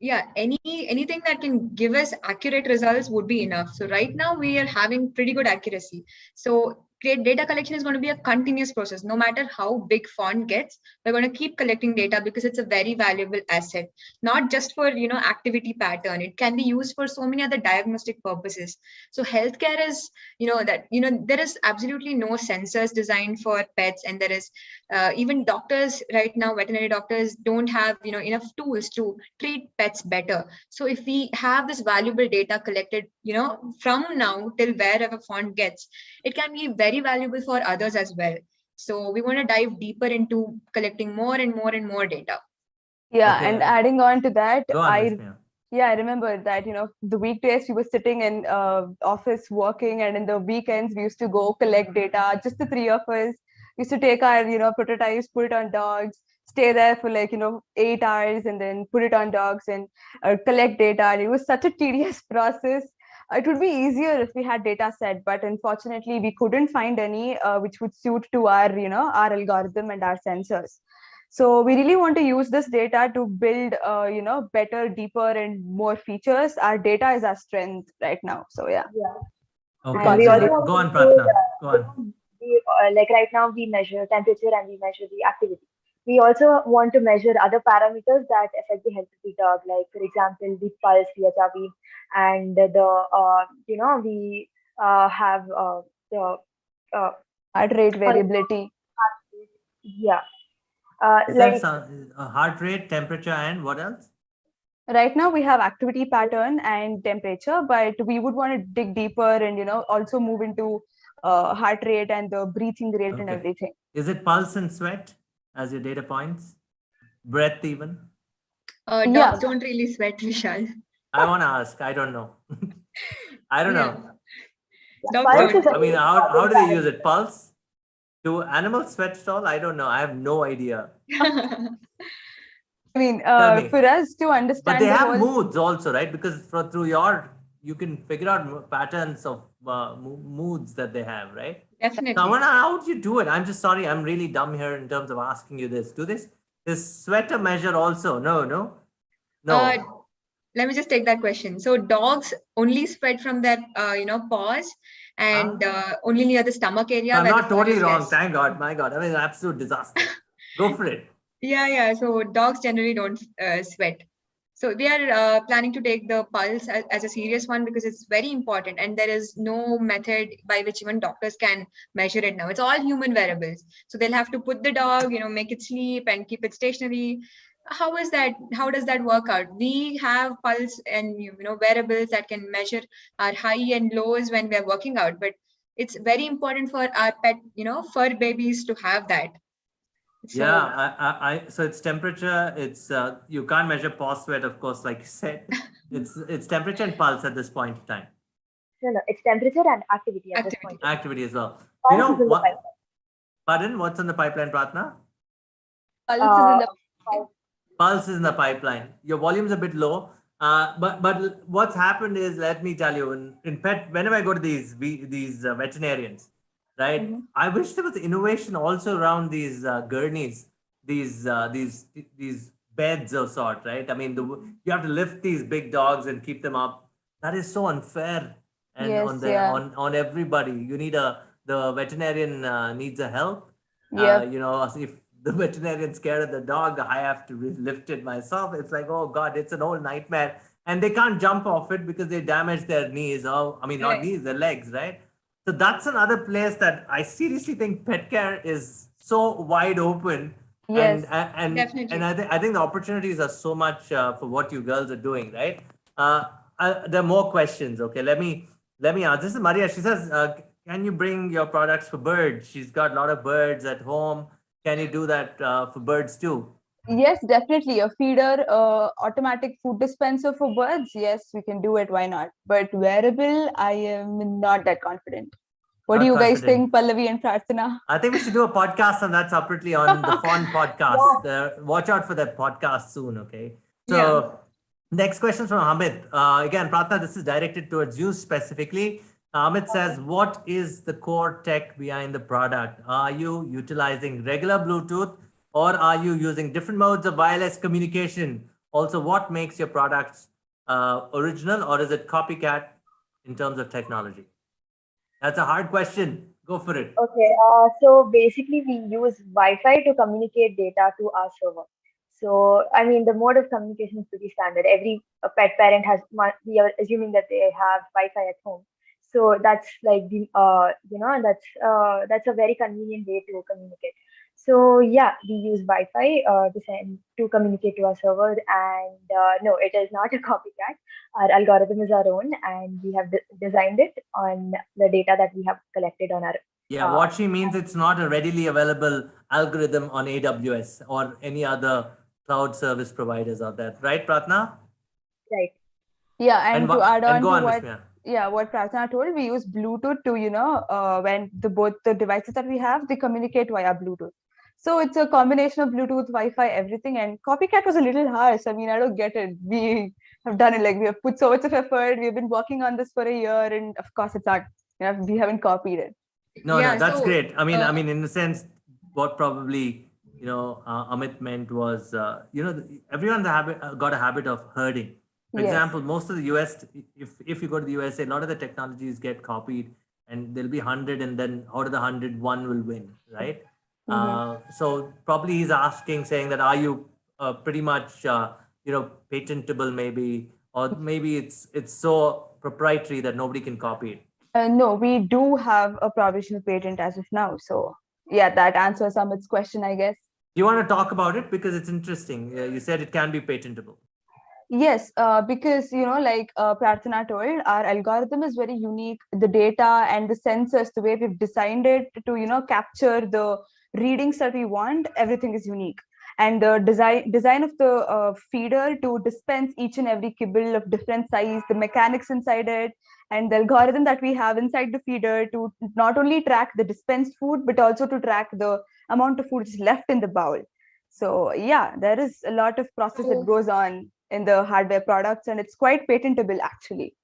Yeah, anything that can give us accurate results would be enough. So right now we are having pretty good accuracy. So great data collection is going to be a continuous process. No matter how big font gets, we're going to keep collecting data because it's a very valuable asset, not just for activity pattern. It can be used for so many other diagnostic purposes. So healthcare is there is absolutely no sensors designed for pets, and there is even doctors right now, veterinary doctors don't have enough tools to treat pets better. So if we have this valuable data collected from now till wherever font gets, it can be very valuable for others as well. So we want to dive deeper into collecting more and more and more data. Yeah, Okay. and adding on to that, Go on, Vismaya. I remember that, the weekdays we were sitting in office working, and in the weekends we used to go collect data. Just the three of us used to take our, prototypes, put it on dogs, stay there for like, 8 hours, and then put it on dogs and collect data. And it was such a tedious process. It would be easier if we had data set, but unfortunately we couldn't find any which would suit to our, our algorithm and our sensors. So we really want to use this data to build, better, deeper, and more features. Our data is our strength right now. So yeah. Okay, And we also go on, include, Pratna. Go on. like right now we measure temperature and we measure the activity. We also want to measure other parameters that affect the health of the dog, like for example the pulse, the HRV, and we have the uh, Heart rate uh, variability. yeah, Is that like heart rate, temperature, and what else? Right now we have activity pattern and temperature, but we would want to dig deeper and also move into heart rate and the breathing rate and Okay. everything. Is it pulse and sweat as your data points? Breath even? Dogs Yeah. don't really sweat, Vishal. I want to ask. I don't know. I don't Yeah. know. Dogs pulse is don't. a I mean, very how important do they use parameter. it? Pulse? Do animals sweat at all? I don't know. I have no idea. I mean, Tell me. for us to But they understand the have whole, moods also, right? Because through your, you can figure out patterns of moods that they have, right? So I Definitely. wonder how do you do it? I'm just sorry. I'm really dumb here in terms of asking you this. Do this sweater measure also? No. Let me just take that question. So dogs only spread from their paws and only near the stomach area I'm where the not fur totally is wrong. less. Thank God. My God. I mean, absolute disaster. Go for it. Yeah. So dogs generally don't sweat. So we are planning to take the pulse as a serious one because it's very important, and there is no method by which even doctors can measure it now. It's all human variables. So they'll have to put the dog, make it sleep and keep it stationary. How is that? How does that work out? We have pulse and variables that can measure our high and lows when we are working out, but it's very important for our pet, fur babies to have that. Yeah, So so it's temperature. It's you can't measure pulse sweat, of course, like you said. It's temperature and pulse at this point in time. No, it's temperature and activity at this activity. point. Activity as well. You Pulse know is in the what? pipeline. Pardon? What's on the pipeline, Pratna? pulse is in Uh, the Pulse is in the pipeline. Your volume's a bit low. But what's happened is, let me tell you, in pet, whenever I go to these veterinarians, right? Mhm. I wish there was innovation also around these gurneys, these uh, these these beds of sort, right? I mean, you have to lift these big dogs and keep them up. That is so unfair, and Yes, yeah. on everybody. You need the veterinarian needs a help. Yep. If the veterinarian's scared of the dog, I have to lift it myself. It's like, oh God, it's an old nightmare. And they can't jump off it because they damage their knees. Oh, I mean, not Right. knees, their legs, right? So that's another place that I seriously think pet care is so wide open. Yes. And Definitely. I think the opportunities are so much for what you girls are doing, right? Uh, there are more questions. Okay, let me ask. This is Maria. She says, can you bring your products for birds? She's got a lot of birds at home. Can you do that for birds too? Yes, definitely. A feeder, automatic food dispenser for birds. Yes, we can do it. Why not? But wearable, I am not that confident. What do Not you guys confident. think, Pallavi and Prarthana? I think we should do a podcast on that separately on the Fawn podcast. Watch out for that podcast soon, okay? Yeah. So, next question from Amit. Again, Pratna, this is directed towards you specifically. Amit says, what is the core tech behind the product? Are you utilizing regular Bluetooth or are you using different modes of wireless communication? Also, what makes your products original or is it copycat in terms of technology? That's a hard question. Go for it. Okay, so basically we use Wi-Fi to communicate data to our server. So, I mean, the mode of communication is pretty standard. Every pet parent has, we are assuming that they have Wi-Fi at home. So that's like that's a very convenient way to communicate. So yeah, we use Wi-Fi to communicate to our server, and no, it is not a copycat. Our algorithm is our own, and we have designed it on the data that we have collected on our Yeah, uh, what she means, it's not a readily available algorithm on AWS or any other cloud service providers out there, right, Pratna? right. Yeah, and to add and on go to on, what Vismaya. what Prarthana told, we use Bluetooth to, when both the devices that we have, they communicate via Bluetooth. So it's a combination of Bluetooth, Wi-Fi, everything. And copycat was a little harsh. I mean, I don't get it. We have done it, like we have put so much of effort. We've been working on this for a year, and of course, it's not. We haven't copied it. No, Yeah. that's So great. I mean, in the sense, what probably Amit meant was, everyone's got a habit of herding. For Yes. example, most of the US, if you go to the USA, a lot of the technologies get copied, and there'll be 100, and then out of the 100, one will win, right? So probably he's asking, saying that, are you pretty much, patentable maybe, or maybe it's so proprietary that nobody can copy it. No, we do have a provisional patent as of now. So yeah, that answers Amit's question, I guess. Do you want to talk about it? Because it's interesting. You said it can be patentable. Yes, because like Prarthana told, our algorithm is very unique. The data and the sensors, the way we've designed it to capture the readings that we want, everything is unique. And the design of the feeder to dispense each and every kibble of different size, the mechanics inside it, and the algorithm that we have inside the feeder to not only track the dispensed food but also to track the amount of food is left in the bowl. So yeah, there is a lot of process that goes on in the hardware products, and it's quite patentable actually.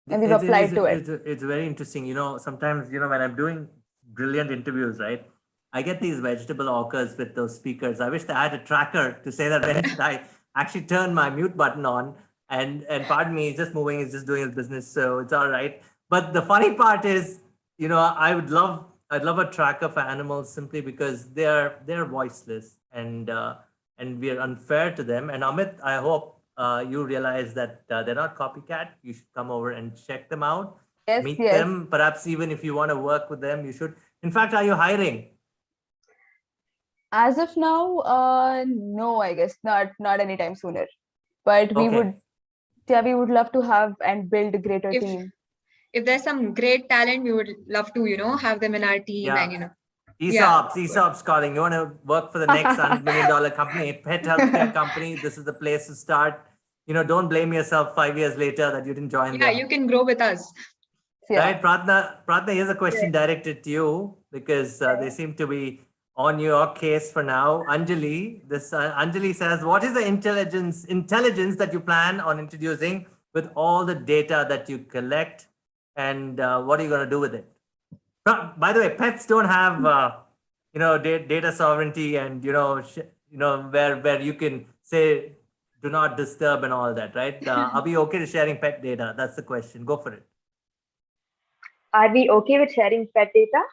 And we've applied to it. It's very interesting. Sometimes, when I'm doing brilliant interviews, right, I get these vegetable hawkers with those speakers. I wish I had a tracker to say that when should I actually turn my mute button on. And pardon me, he's just moving, he's just doing his business, so it's all right. But the funny part is, I'd love a tracker for animals simply because they're voiceless, and we are unfair to them. And Amit, I hope you realize that they're not copycat. You should come over and check them out, Yes, meet yes. them. Perhaps even if you want to work with them, you should. In fact, are you hiring? As of now, no, I guess not anytime sooner. But we Okay. would love to have and build a greater team. If there's some great talent, we would love to, have them in our team. Yeah. And ESOPs calling. You want to work for the next $100 million company, pet healthcare company? This is the place to start. Don't blame yourself 5 years later that you didn't join them. you can grow with us. Yeah. Right, Prarthana, here's a question directed to you because they seem to be on your case for now. Anjali, Anjali says, what is the intelligence that you plan on introducing with all the data that you collect, and what are you going to do with it? By the way, pets don't have data sovereignty, and where you can say do not disturb and all that, right? Are we okay to sharing pet data? That's the question. Go for it. Are we okay with sharing pet data?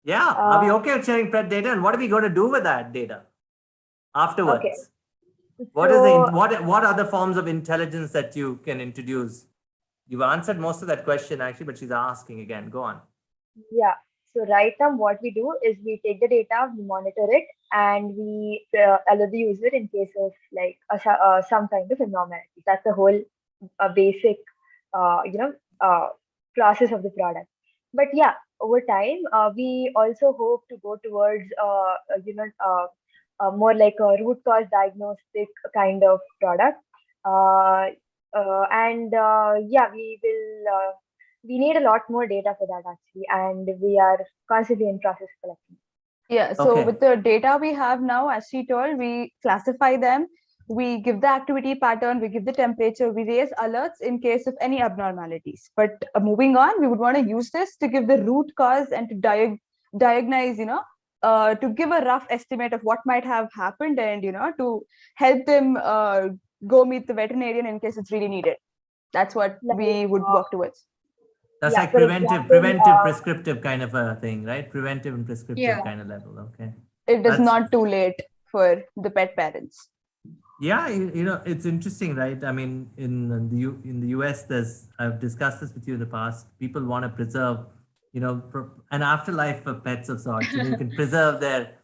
Yeah, are we okay with sharing pet data, and what are we going to do with that data afterwards? Okay. What is what other forms of intelligence that you can introduce? You've answered most of that question actually, but she's asking again. Go on. Yeah. So right now, what we do is we take the data, we monitor it, and we alert the user in case of like some kind of abnormality. That's the whole basic, process of the product. But yeah, over time, we also hope to go towards, more like a root cause diagnostic kind of product. Yeah, we need a lot more data for that actually, and we are constantly in process of collecting. Yeah, so Okay. with the data we have now, as she told, we classify them, we give the activity pattern, we give the temperature, we raise alerts in case of any abnormalities. But moving on, we would want to use this to give the root cause and to diagnose, to give a rough estimate of what might have happened, and to help them go meet the veterinarian in case it's really needed. That's what we would work towards. That's Yeah, like for preventive, example, prescriptive kind of a thing, right? Preventive and prescriptive kind of level. Okay. It is That's- not too late for the pet parents. Yeah, it's interesting, right? I mean, in the US, I've discussed this with you in the past. People want to preserve, an afterlife for pets of sorts. You can preserve their,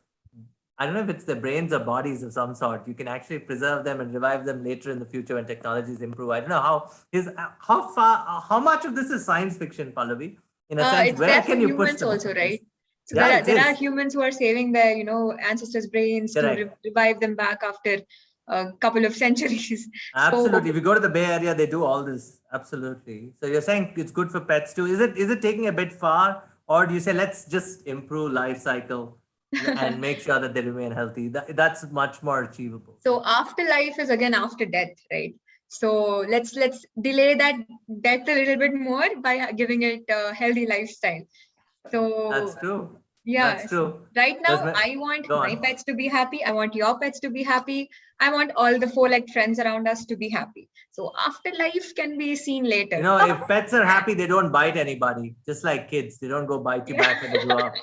I don't know if it's their brains or bodies of some sort. You can actually preserve them and revive them later in the future when technologies improve. I don't know how much of this is science fiction, Pallavi. In a sense, It's where there can for you push humans the also, right? So Yeah, there are is. humans who are saving their, ancestors' brains to Correct. revive them back after a couple of centuries. Absolutely. If you go to the Bay Area, they do all this. Absolutely. So you're saying it's good for pets too. Is it taking a bit far, or do you say let's just improve life cycle and make sure that they remain healthy? That's much more achievable. So afterlife is again after death, right? So let's delay that death a little bit more by giving it a healthy lifestyle. So That's true. Yeah. That's true. Right There's now, I want Go my on. pets to be happy. I want your pets to be happy. I want all the four-legged friends around us to be happy. So afterlife can be seen later. If pets are happy, they don't bite anybody. Just like kids, they don't go bite you back when they grow up.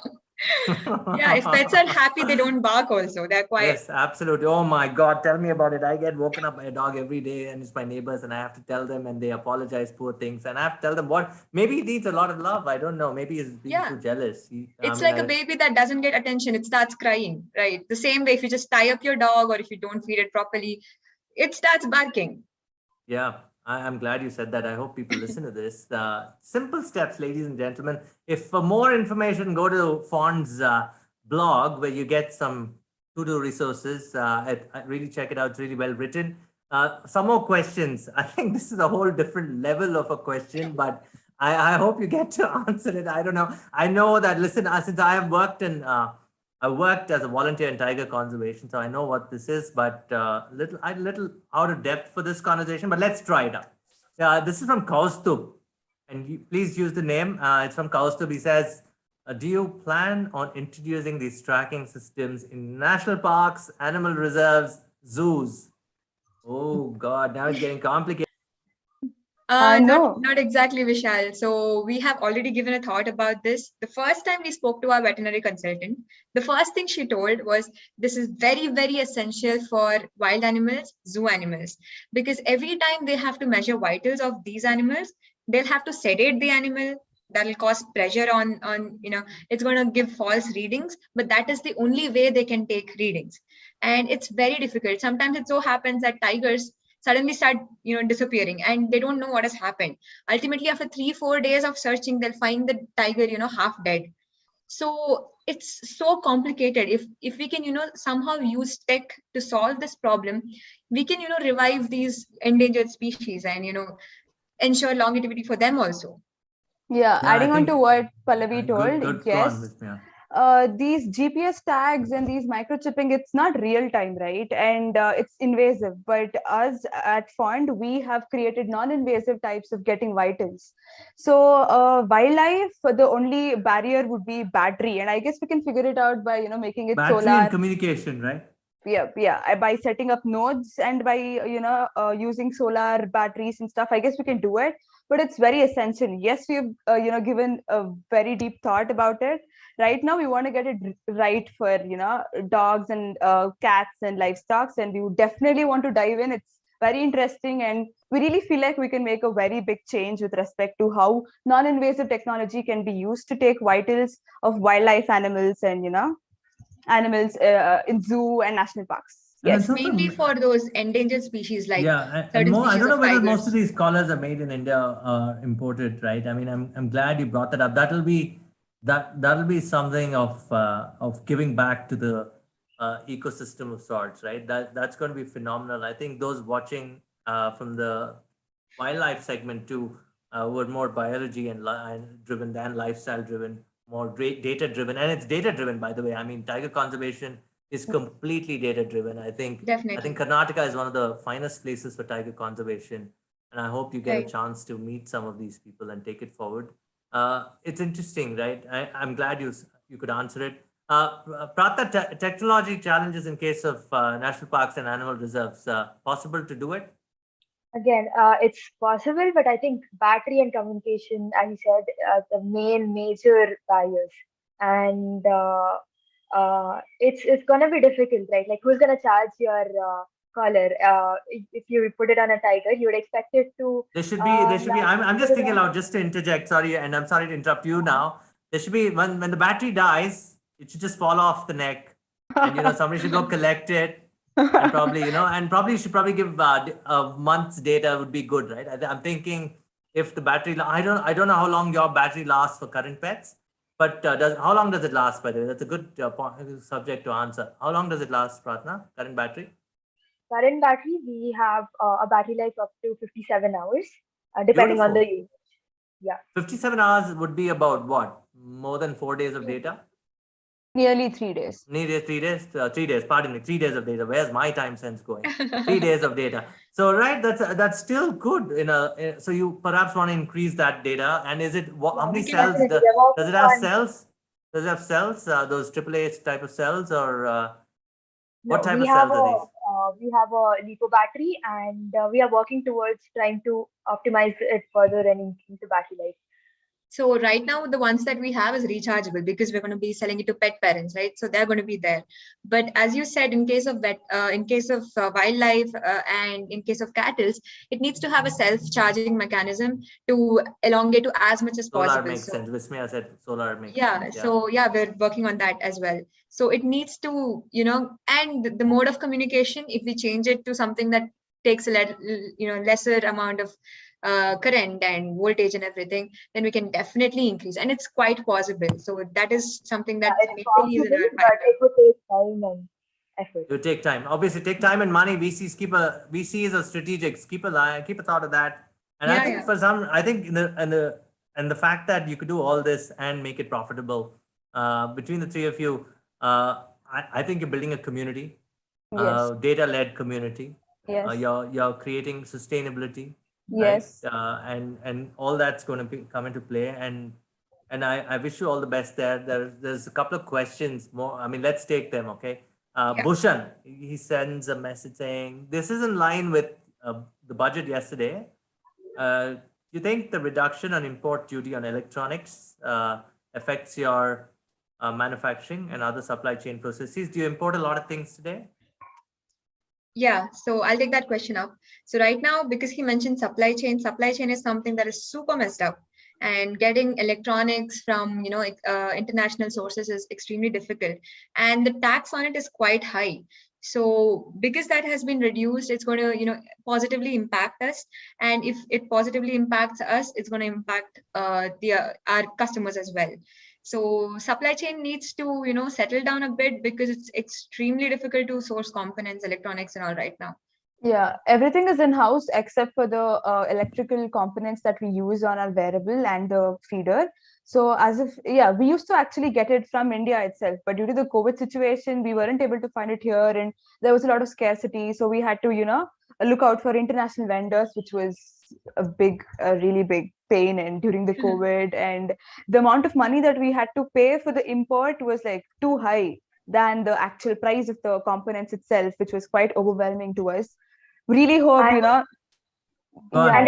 Yeah, if pets are happy, they don't bark also. They're quiet. Yes, absolutely. Oh my God, tell me about it. I get woken up by a dog every day, and it's my neighbors, and I have to tell them, and they apologize, poor things. And I have to tell them what maybe he needs a lot of love. I don't know. Maybe he's being Yeah. too jealous. It's like a baby that doesn't get attention. It starts crying, right? The same way if you just tie up your dog or if you don't feed it properly, it starts barking. Yeah, I'm glad you said that. I hope people listen to this. Simple steps, ladies and gentlemen. If for more information, go to Fond's blog where you get some to-do resources. I really check it out. It's really well written. Some more questions. I think this is a whole different level of a question, but I hope you get to answer it. I don't know. I know that, listen, since I have worked in I worked as a volunteer in tiger conservation, so I know what this is, but little out of depth for this conversation. But let's try it out. This is from Kaustub, and please use the name. It's from Kaustub. He says, "Do you plan on introducing these tracking systems in national parks, animal reserves, zoos?" Oh God, now it's getting complicated. No. Not exactly, Vishal. So we have already given a thought about this. The first time we spoke to our veterinary consultant, the first thing she told was this is very, very essential for wild animals, zoo animals, because every time they have to measure vitals of these animals, they'll have to sedate the animal. That'll cause pressure on, it's going to give false readings, but that is the only way they can take readings. And it's very difficult. Sometimes it so happens that tigers suddenly start disappearing and they don't know what has happened. Ultimately, after 3-4 days of searching, they'll find the tiger half dead. So it's so complicated. If we can somehow use tech to solve this problem, we can revive these endangered species and ensure longevity for them also. Yeah, Yeah, I adding on think to what Pallavi good. told, Go on, yes, Vismaya. these GPS tags and these microchipping, it's not real time, right? And it's invasive. But us at Fond, we have created non-invasive types of getting vitals. So wildlife, the only barrier would be battery, and I guess we can figure it out by making it Battery and solar. communication, right? Yeah, by setting up nodes and by using solar batteries and stuff. I guess we can do it, but it's very essential. Yes, we've given a very deep thought about it. Right now we want to get it right for dogs and cats and livestock, and we would definitely want to dive in. It's very interesting, and we really feel like we can make a very big change with respect to how non-invasive technology can be used to take vitals of wildlife animals and animals in zoo and national parks. And Yes. it's also Mainly for those endangered species like and certain more. I species don't know of whether tigers. most of these collars are made in India or imported, right? I mean, I'm glad you brought that up. That'll be something of giving back to the ecosystem of sorts, right? That's going to be phenomenal. I think those watching from the wildlife segment too were more biology and driven than lifestyle driven, more data driven, and it's data driven, by the way. I mean, tiger conservation is completely data driven. I think Definitely. Karnataka is one of the finest places for tiger conservation, and I hope you get a Right. chance to meet some of these people and take it forward. It's interesting, right? I'm glad you could answer it. Pratha, technology challenges in case of national parks and animal reserves. Possible to do it? Again, it's possible, but I think battery and communication, as you said, the main major barriers. And it's gonna be difficult, right? Like, who's gonna charge your collar? If you put it on a tiger, you would expect it to There should be. I'm put just it thinking on. aloud, just to interject. Sorry, and I'm sorry to interrupt you now. There should be when the battery dies, it should just fall off the neck, and somebody should go collect it, and probably and probably you should probably give a month's data would be good, right? I'm thinking if the battery, I don't know how long your battery lasts for current pets, but how long does it last? By the way, that's a good subject to answer. How long does it last, Pratna? Current battery? Current battery, we have a battery life up to 57 hours, depending on the Beautiful. use. Yeah. 57 hours would be about what? More than 4 days of data? Nearly 3 days. 3 days, 3 days. Pardon me, 3 days of data. Where's my time sense going? 3 days of data. So right, that's still good. So you perhaps want to increase that data. And is it how Yeah, many we cells? definitely. We're Does working it have on. cells? Does it have cells, those AAA type of cells, or what No, type of cells are these? we have a lipo battery, and we are working towards trying to optimize it further and increase the battery life. So right now, the ones that we have is rechargeable because we're going to be selling it to pet parents, right? So they're going to be there. But as you said, in case of wildlife and in case of cattle, it needs to have a self-charging mechanism to elongate to as much as Solar possible. makes sense. Vismaya said solar makes Yeah, sense. so yeah, we're working on that as well. So it needs to, and the mode of communication, if we change it to something that takes lesser amount of current and voltage and everything, then we can definitely increase, and it's quite possible. So that is something that It's basically is in possible, our but pipeline. it would take time and effort. You take time. Obviously, take time and money. VCs are strategics. Keep a thought of that. And I think I think the fact that you could do all this and make it profitable between the three of you, I think you're building a community, Yes. data-led community. Yes. You're creating sustainability, Yes. right? And all that's going to come into play. And I wish you all the best there. There's a couple of questions more. I mean, let's take them, okay? Bhushan, he sends a message saying, this is in line with the budget yesterday. You think the reduction on import duty on electronics affects your manufacturing and other supply chain processes? Do you import a lot of things today? Yeah, so I'll take that question up. So right now, because he mentioned supply chain is something that is super messed up, and getting electronics from international sources is extremely difficult, and the tax on it is quite high. So because that has been reduced, it's going to positively impact us, and if it positively impacts us, it's going to impact our customers as well. So supply chain needs to settle down a bit because it's extremely difficult to source components, electronics and all right now. Yeah, everything is in-house except for the electrical components that we use on our wearable and the feeder. So we used to actually get it from India itself, but due to the COVID situation, we weren't able to find it here, and there was a lot of scarcity. So we had to, look out for international vendors, which was a really big pain. And during the COVID, and the amount of money that we had to pay for the import was like too high than the actual price of the components itself, which was quite overwhelming to us. Really hope, And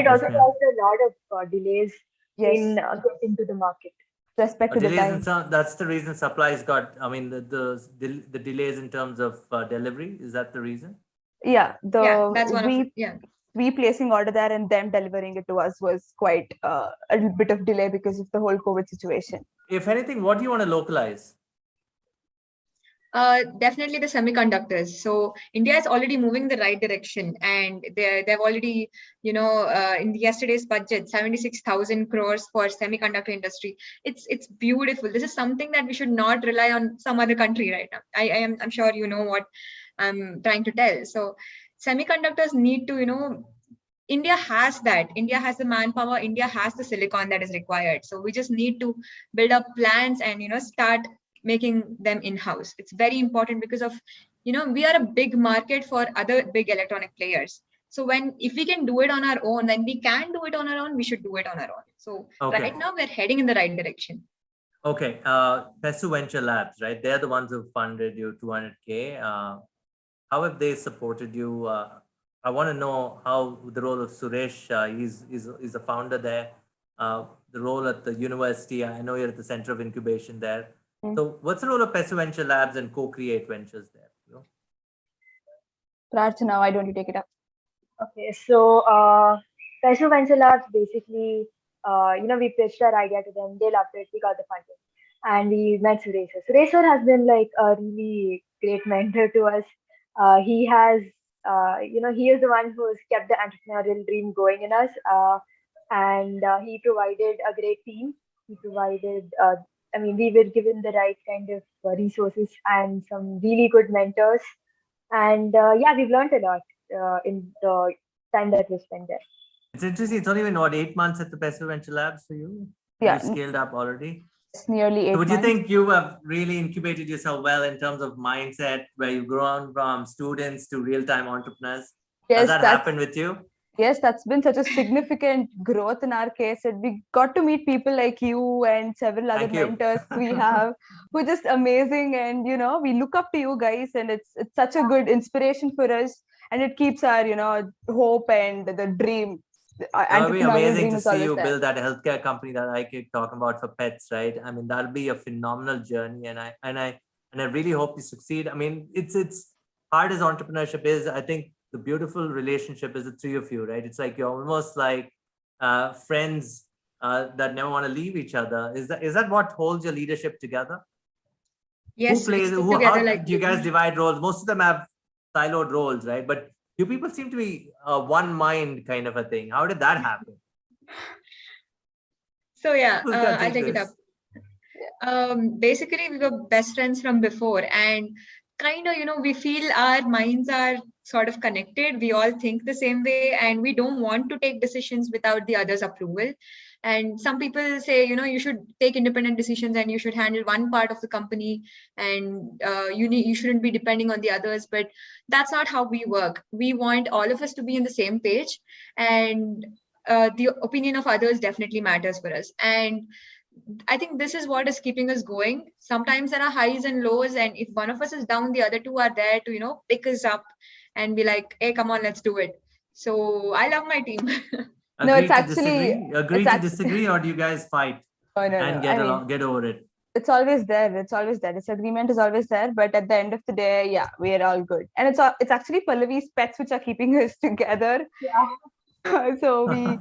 it also caused a lot of delays in yes, getting to the market. respect to the delays time. that's the reason supplies got, I mean, the delays in terms of delivery, is that the reason? Yeah, that's one of it. Yeah. We placing order there and them delivering it to us was quite a little bit of delay because of the whole COVID situation. If anything, what do you want to localize? Definitely the semiconductors. So India is already moving the right direction, and they've already, in yesterday's budget, 76,000 crores for semiconductor industry. It's beautiful. This is something that we should not rely on some other country right now. I'm sure you know what I'm trying to tell. So semiconductors need to, India has that. India has the manpower. India has the silicon that is required. So we just need to build up plans and start making them in-house. It's very important because of we are a big market for other big electronic players. So if we can do it on our own, then we can do it on our own. We should do it on our own. So right now we're heading in the right direction. Okay, PES Venture Labs, right? They're the ones who funded you 200K. How have they supported you? I want to know how the role of Suresh, he's a founder there, the role at the university. I know you're at the Center of Incubation there. So what's the role of PES Venture Labs and Co-Create Ventures there? Prarthana, why don't you take it up? Okay, so PES Venture Labs basically, we pitched our idea to them. They loved it. We got the funding, and we met Suresh. Suresh has been like a really great mentor to us. He has, he is the one who has kept the entrepreneurial dream going in us, and he provided a great team. He provided, we were given the right kind of resources and some really good mentors, and we've learned a lot in the time that we spent there. It's interesting. It's only been 8 months at the PES Venture Labs for you? Yeah. You scaled up already? It's nearly 8 months. Would you think you have really incubated yourself well in terms of mindset, where you've grown from students to real-time entrepreneurs? Yes, Has that happened with you? Yes, that's been such a significant growth in our case. And we got to meet people like you and several other Thank you. mentors we have who are just amazing. And, we look up to you guys, and it's such a good inspiration for us. And it keeps our, hope and the dream. It'll be Entrepreneurial amazing dream to is see always you there. build that healthcare company that I keep talking about for pets, right? I mean, that'll be a phenomenal journey, and I really hope you succeed. I mean, it's hard as entrepreneurship is. I think the beautiful relationship is the three of you, right? It's like you're almost like friends that never want to leave each other. Is that what holds your leadership together? Yes, Who we plays? stick Who? together How like do you guys glue. divide roles? Most of them have siloed roles, right? But you people seem to be one mind kind of a thing. How did that happen? So yeah, Who's gonna I'll take take it up. this? Basically we were best friends from before, and kind of, we feel our minds are sort of connected. We all think the same way, and we don't want to take decisions without the other's approval. And some people say, you should take independent decisions and you should handle one part of the company, and you shouldn't be depending on the others. But that's not how we work. We want all of us to be on the same page, and the opinion of others definitely matters for us. And I think this is what is keeping us going. Sometimes there are highs and lows, and if one of us is down, the other two are there to, pick us up and be like, "Hey, come on, let's do it." So I love my team. No, Agree to disagree? it's Agree to actually, disagree, or do you guys fight no. and I mean, get over it? it's always there. It's always there. Disagreement is always there. But at the end of the day, yeah, we're all good. And it's actually Pallavi's pets which are keeping us together. Yeah. So we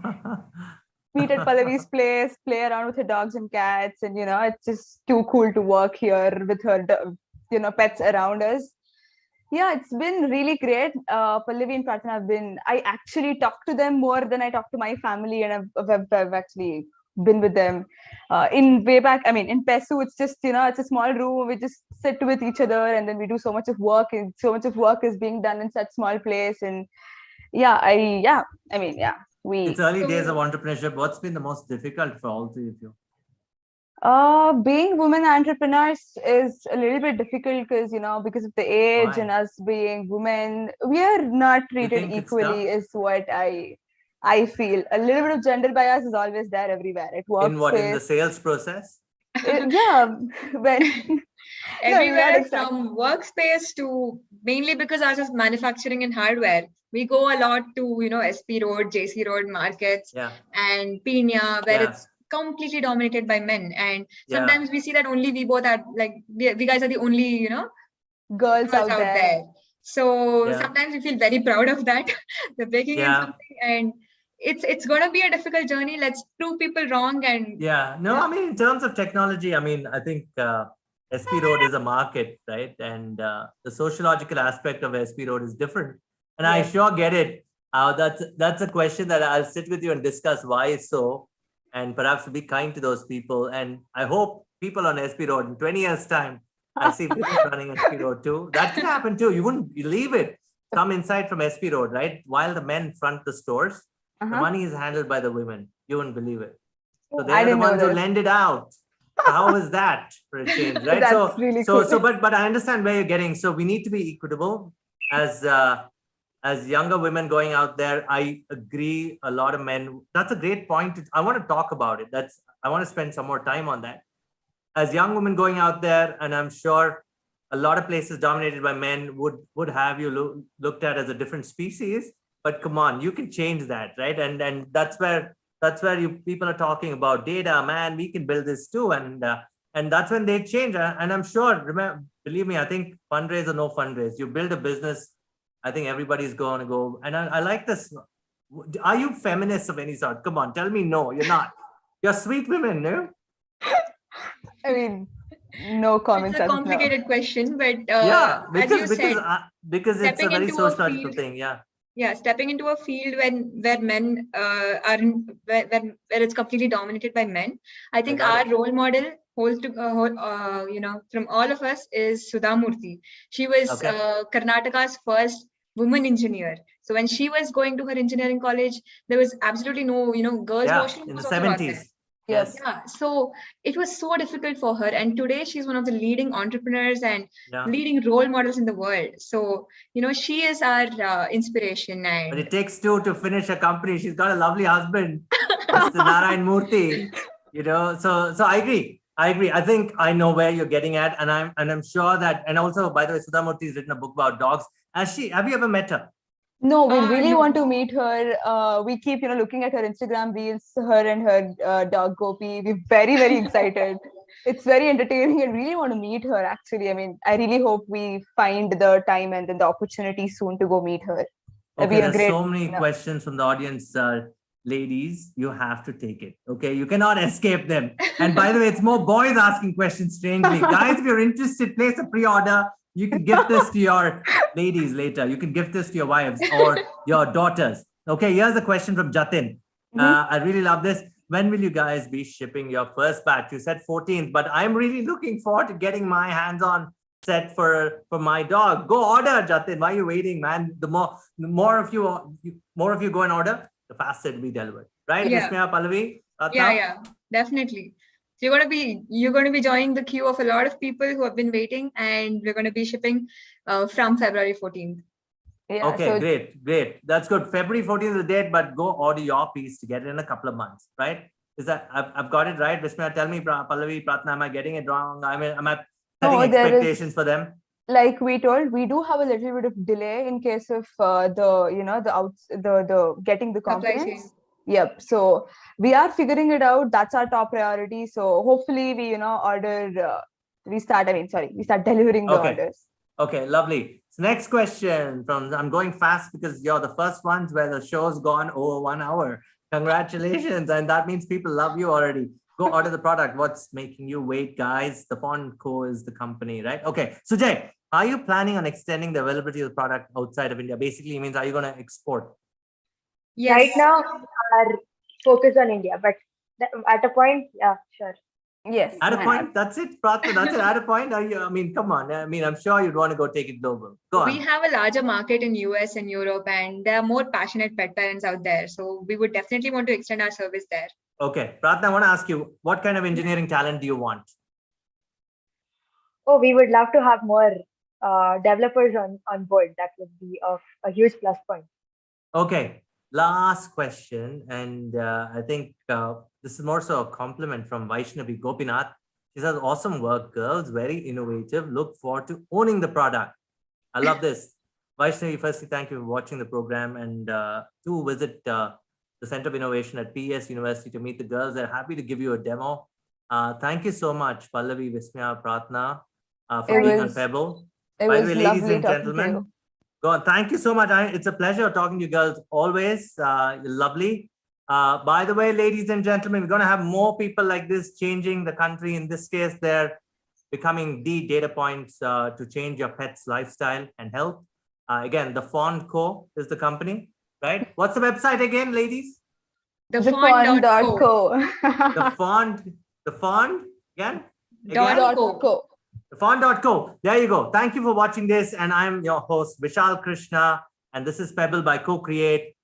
meet at Pallavi's place, play around with her dogs and cats, and it's just too cool to work here with her, pets around us. Yeah, it's been really great. Pallavi and Prarthana I actually talk to them more than I talk to my family, and I've actually been with them. In way back, I mean, in PESU, it's just, it's a small room. We just sit with each other, and then we do so much of work, and so much of work is being done in such small place. And yeah, It's we early days of So entrepreneurship. What's been the most difficult for all three of you? being women entrepreneurs is a little bit difficult because of the age and Why? us being women, we are not You treated think it's equally, tough? is what I feel. A little bit of gender bias is always there everywhere at In what? In the workspace. sales process? Yeah, when no, not everywhere exactly. from workspace to, mainly because ours is manufacturing and hardware, we go a lot to, SP Road, JC Road markets Yeah. and Pina, where Yeah. it's completely dominated by men. And Yeah. sometimes we see that only we both are like, we guys are the only, Girls girls out out there. there. So Yeah. sometimes we feel very proud of that. We're breaking in Yeah. something, and it's gonna be a difficult journey. Let's prove people wrong, and Yeah. No, I mean, in terms of technology, I mean, I think SP Road is a market, right? And the sociological aspect of SP Road is different. And I Yes. sure get it. That's a question that I'll sit with you and discuss why so, and perhaps be kind to those people. And I hope people on SP Road in 20 years' time, I'll see women running SP Road too. That can happen too. You wouldn't believe it. Come inside from SP Road, right? While the men front the stores, the Uh-huh. money is handled by the women. You wouldn't believe it. So I they're the didn't know ones who this. lend it out. So how is that for a change, right? That's really cool. But I understand where you're getting. So we need to be equitable as younger women going out there. I agree. A lot of men. That's a great point. I want to talk about it. I want to spend some more time on that. As young women going out there, and I'm sure a lot of places dominated by men would have you looked at as a different species. But come on, you can change that, right? And that's where you people are talking about data, man. We can build this too, and that's when they change. And I'm sure, remember, believe me, I think fundraise or no fundraise, you build a business. I think everybody's going to go. And I like this. Are you feminists of any sort? Come on, tell me no. You're not. You're sweet women, no? I mean, no it's comments a as of now. complicated question. But Yeah, as you said, because it's a stepping very into a sociological field, thing. Yeah. stepping into a field where men are in, where it's completely dominated by men. I think got our it. role model from all of us is Sudha Murthy. She was Okay. Karnataka's first woman engineer. So when she was going to her engineering college, there was absolutely no girls Yeah, washroom in the was also not there. 70s. Yes. Yeah, so it was so difficult for her. And today she's one of the leading entrepreneurs and Yeah. leading role models in the world. So, she is our inspiration. But And it takes two to finish a company. She's got a lovely husband, Mr. Narayan Murthy. So I agree. I think I know where you're getting at, and I'm sure that. And also, by the way, Sudha Murthy has written a book about dogs. Have you ever met her? No, we really no. want to meet her. We keep, looking at her Instagram reels, her and her dog Gopi. We're very, very excited. It's very entertaining and really want to meet her, actually. I mean, I really hope we find the time and then the opportunity soon to go meet her. That'd Okay, be a there's great, so many questions from the audience. Ladies, you have to take it. Okay, you cannot escape them. And by the way, it's more boys asking questions strangely. Guys, if you're interested, place a pre-order. You can gift this to your ladies later. You can gift this to your wives or your daughters. Okay, here's a question from Jatin. I really love this. When will you guys be shipping your first batch? You said 14th, but I'm really looking forward to getting my hands on set for my dog. Go order, Jatin. Why are you waiting, man? The more of you go and order, the faster it'll be delivered. Right? Yeah. Vismaya, Pallavi? Yeah, definitely. So you're going to be joining the queue of a lot of people who have been waiting, and we're going to be shipping from February 14th. Yeah, Okay, so great. That's good. February 14th is the date, but go order your piece to get it in a couple of months, right? Is that I've got it right? Vismaya, tell me, Pallavi, Prarthana, am I getting it wrong? Am I setting no, there expectations is, for them? like we told, we do have a little bit of delay in case of the getting the Supply components. chain. Yep. So we are figuring it out. That's our top priority. So hopefully we start delivering the Okay. orders. Okay, lovely. So next question I'm going fast because you're the first ones where the show's gone over 1 hour. Congratulations. And that means people love you already. Go order the product. What's making you wait, guys? The Font Co is the company, right? Okay. So Jay, are you planning on extending the availability of the product outside of India? Basically means, are you going to export? Yes. Right now, we are focused on India, but at a point, yeah, sure. Yes. At a why point, not? that's it, Prarthana, that's it. At a point, come on. I'm sure you'd want to go take it global. Go We on. have a larger market in US and Europe, and there are more passionate pet parents out there. So we would definitely want to extend our service there. Okay, Prarthana, I want to ask you, what kind of engineering talent do you want? Oh, we would love to have more developers on board. That would be of a huge plus point. Okay, last question. And I think this is more so a compliment from Vaishnavi Gopinath. She says, awesome work, girls. Very innovative. Look forward to owning the product. I love this. Vaishnavi, firstly, thank you for watching the program, and do visit the Center of Innovation at PES University to meet the girls. They're happy to give you a demo. Thank you so much, Pallavi, Vismaya, Prarthana, for being on Pebble. It By the was way, ladies lovely and talking to gentlemen, you. go on. Thank you so much. It's a pleasure talking to you girls always. You're lovely. By the way, ladies and gentlemen, we're going to have more people like this changing the country. In this case, they're becoming the data points to change your pet's lifestyle and health. Again, the Font Co is the company, right? What's the website again, ladies? Thefont.co. The font again? .co. Font.co. There you go. Thank you for watching this. And I'm your host, Vishal Krishna. And this is Pebble by Co-Create.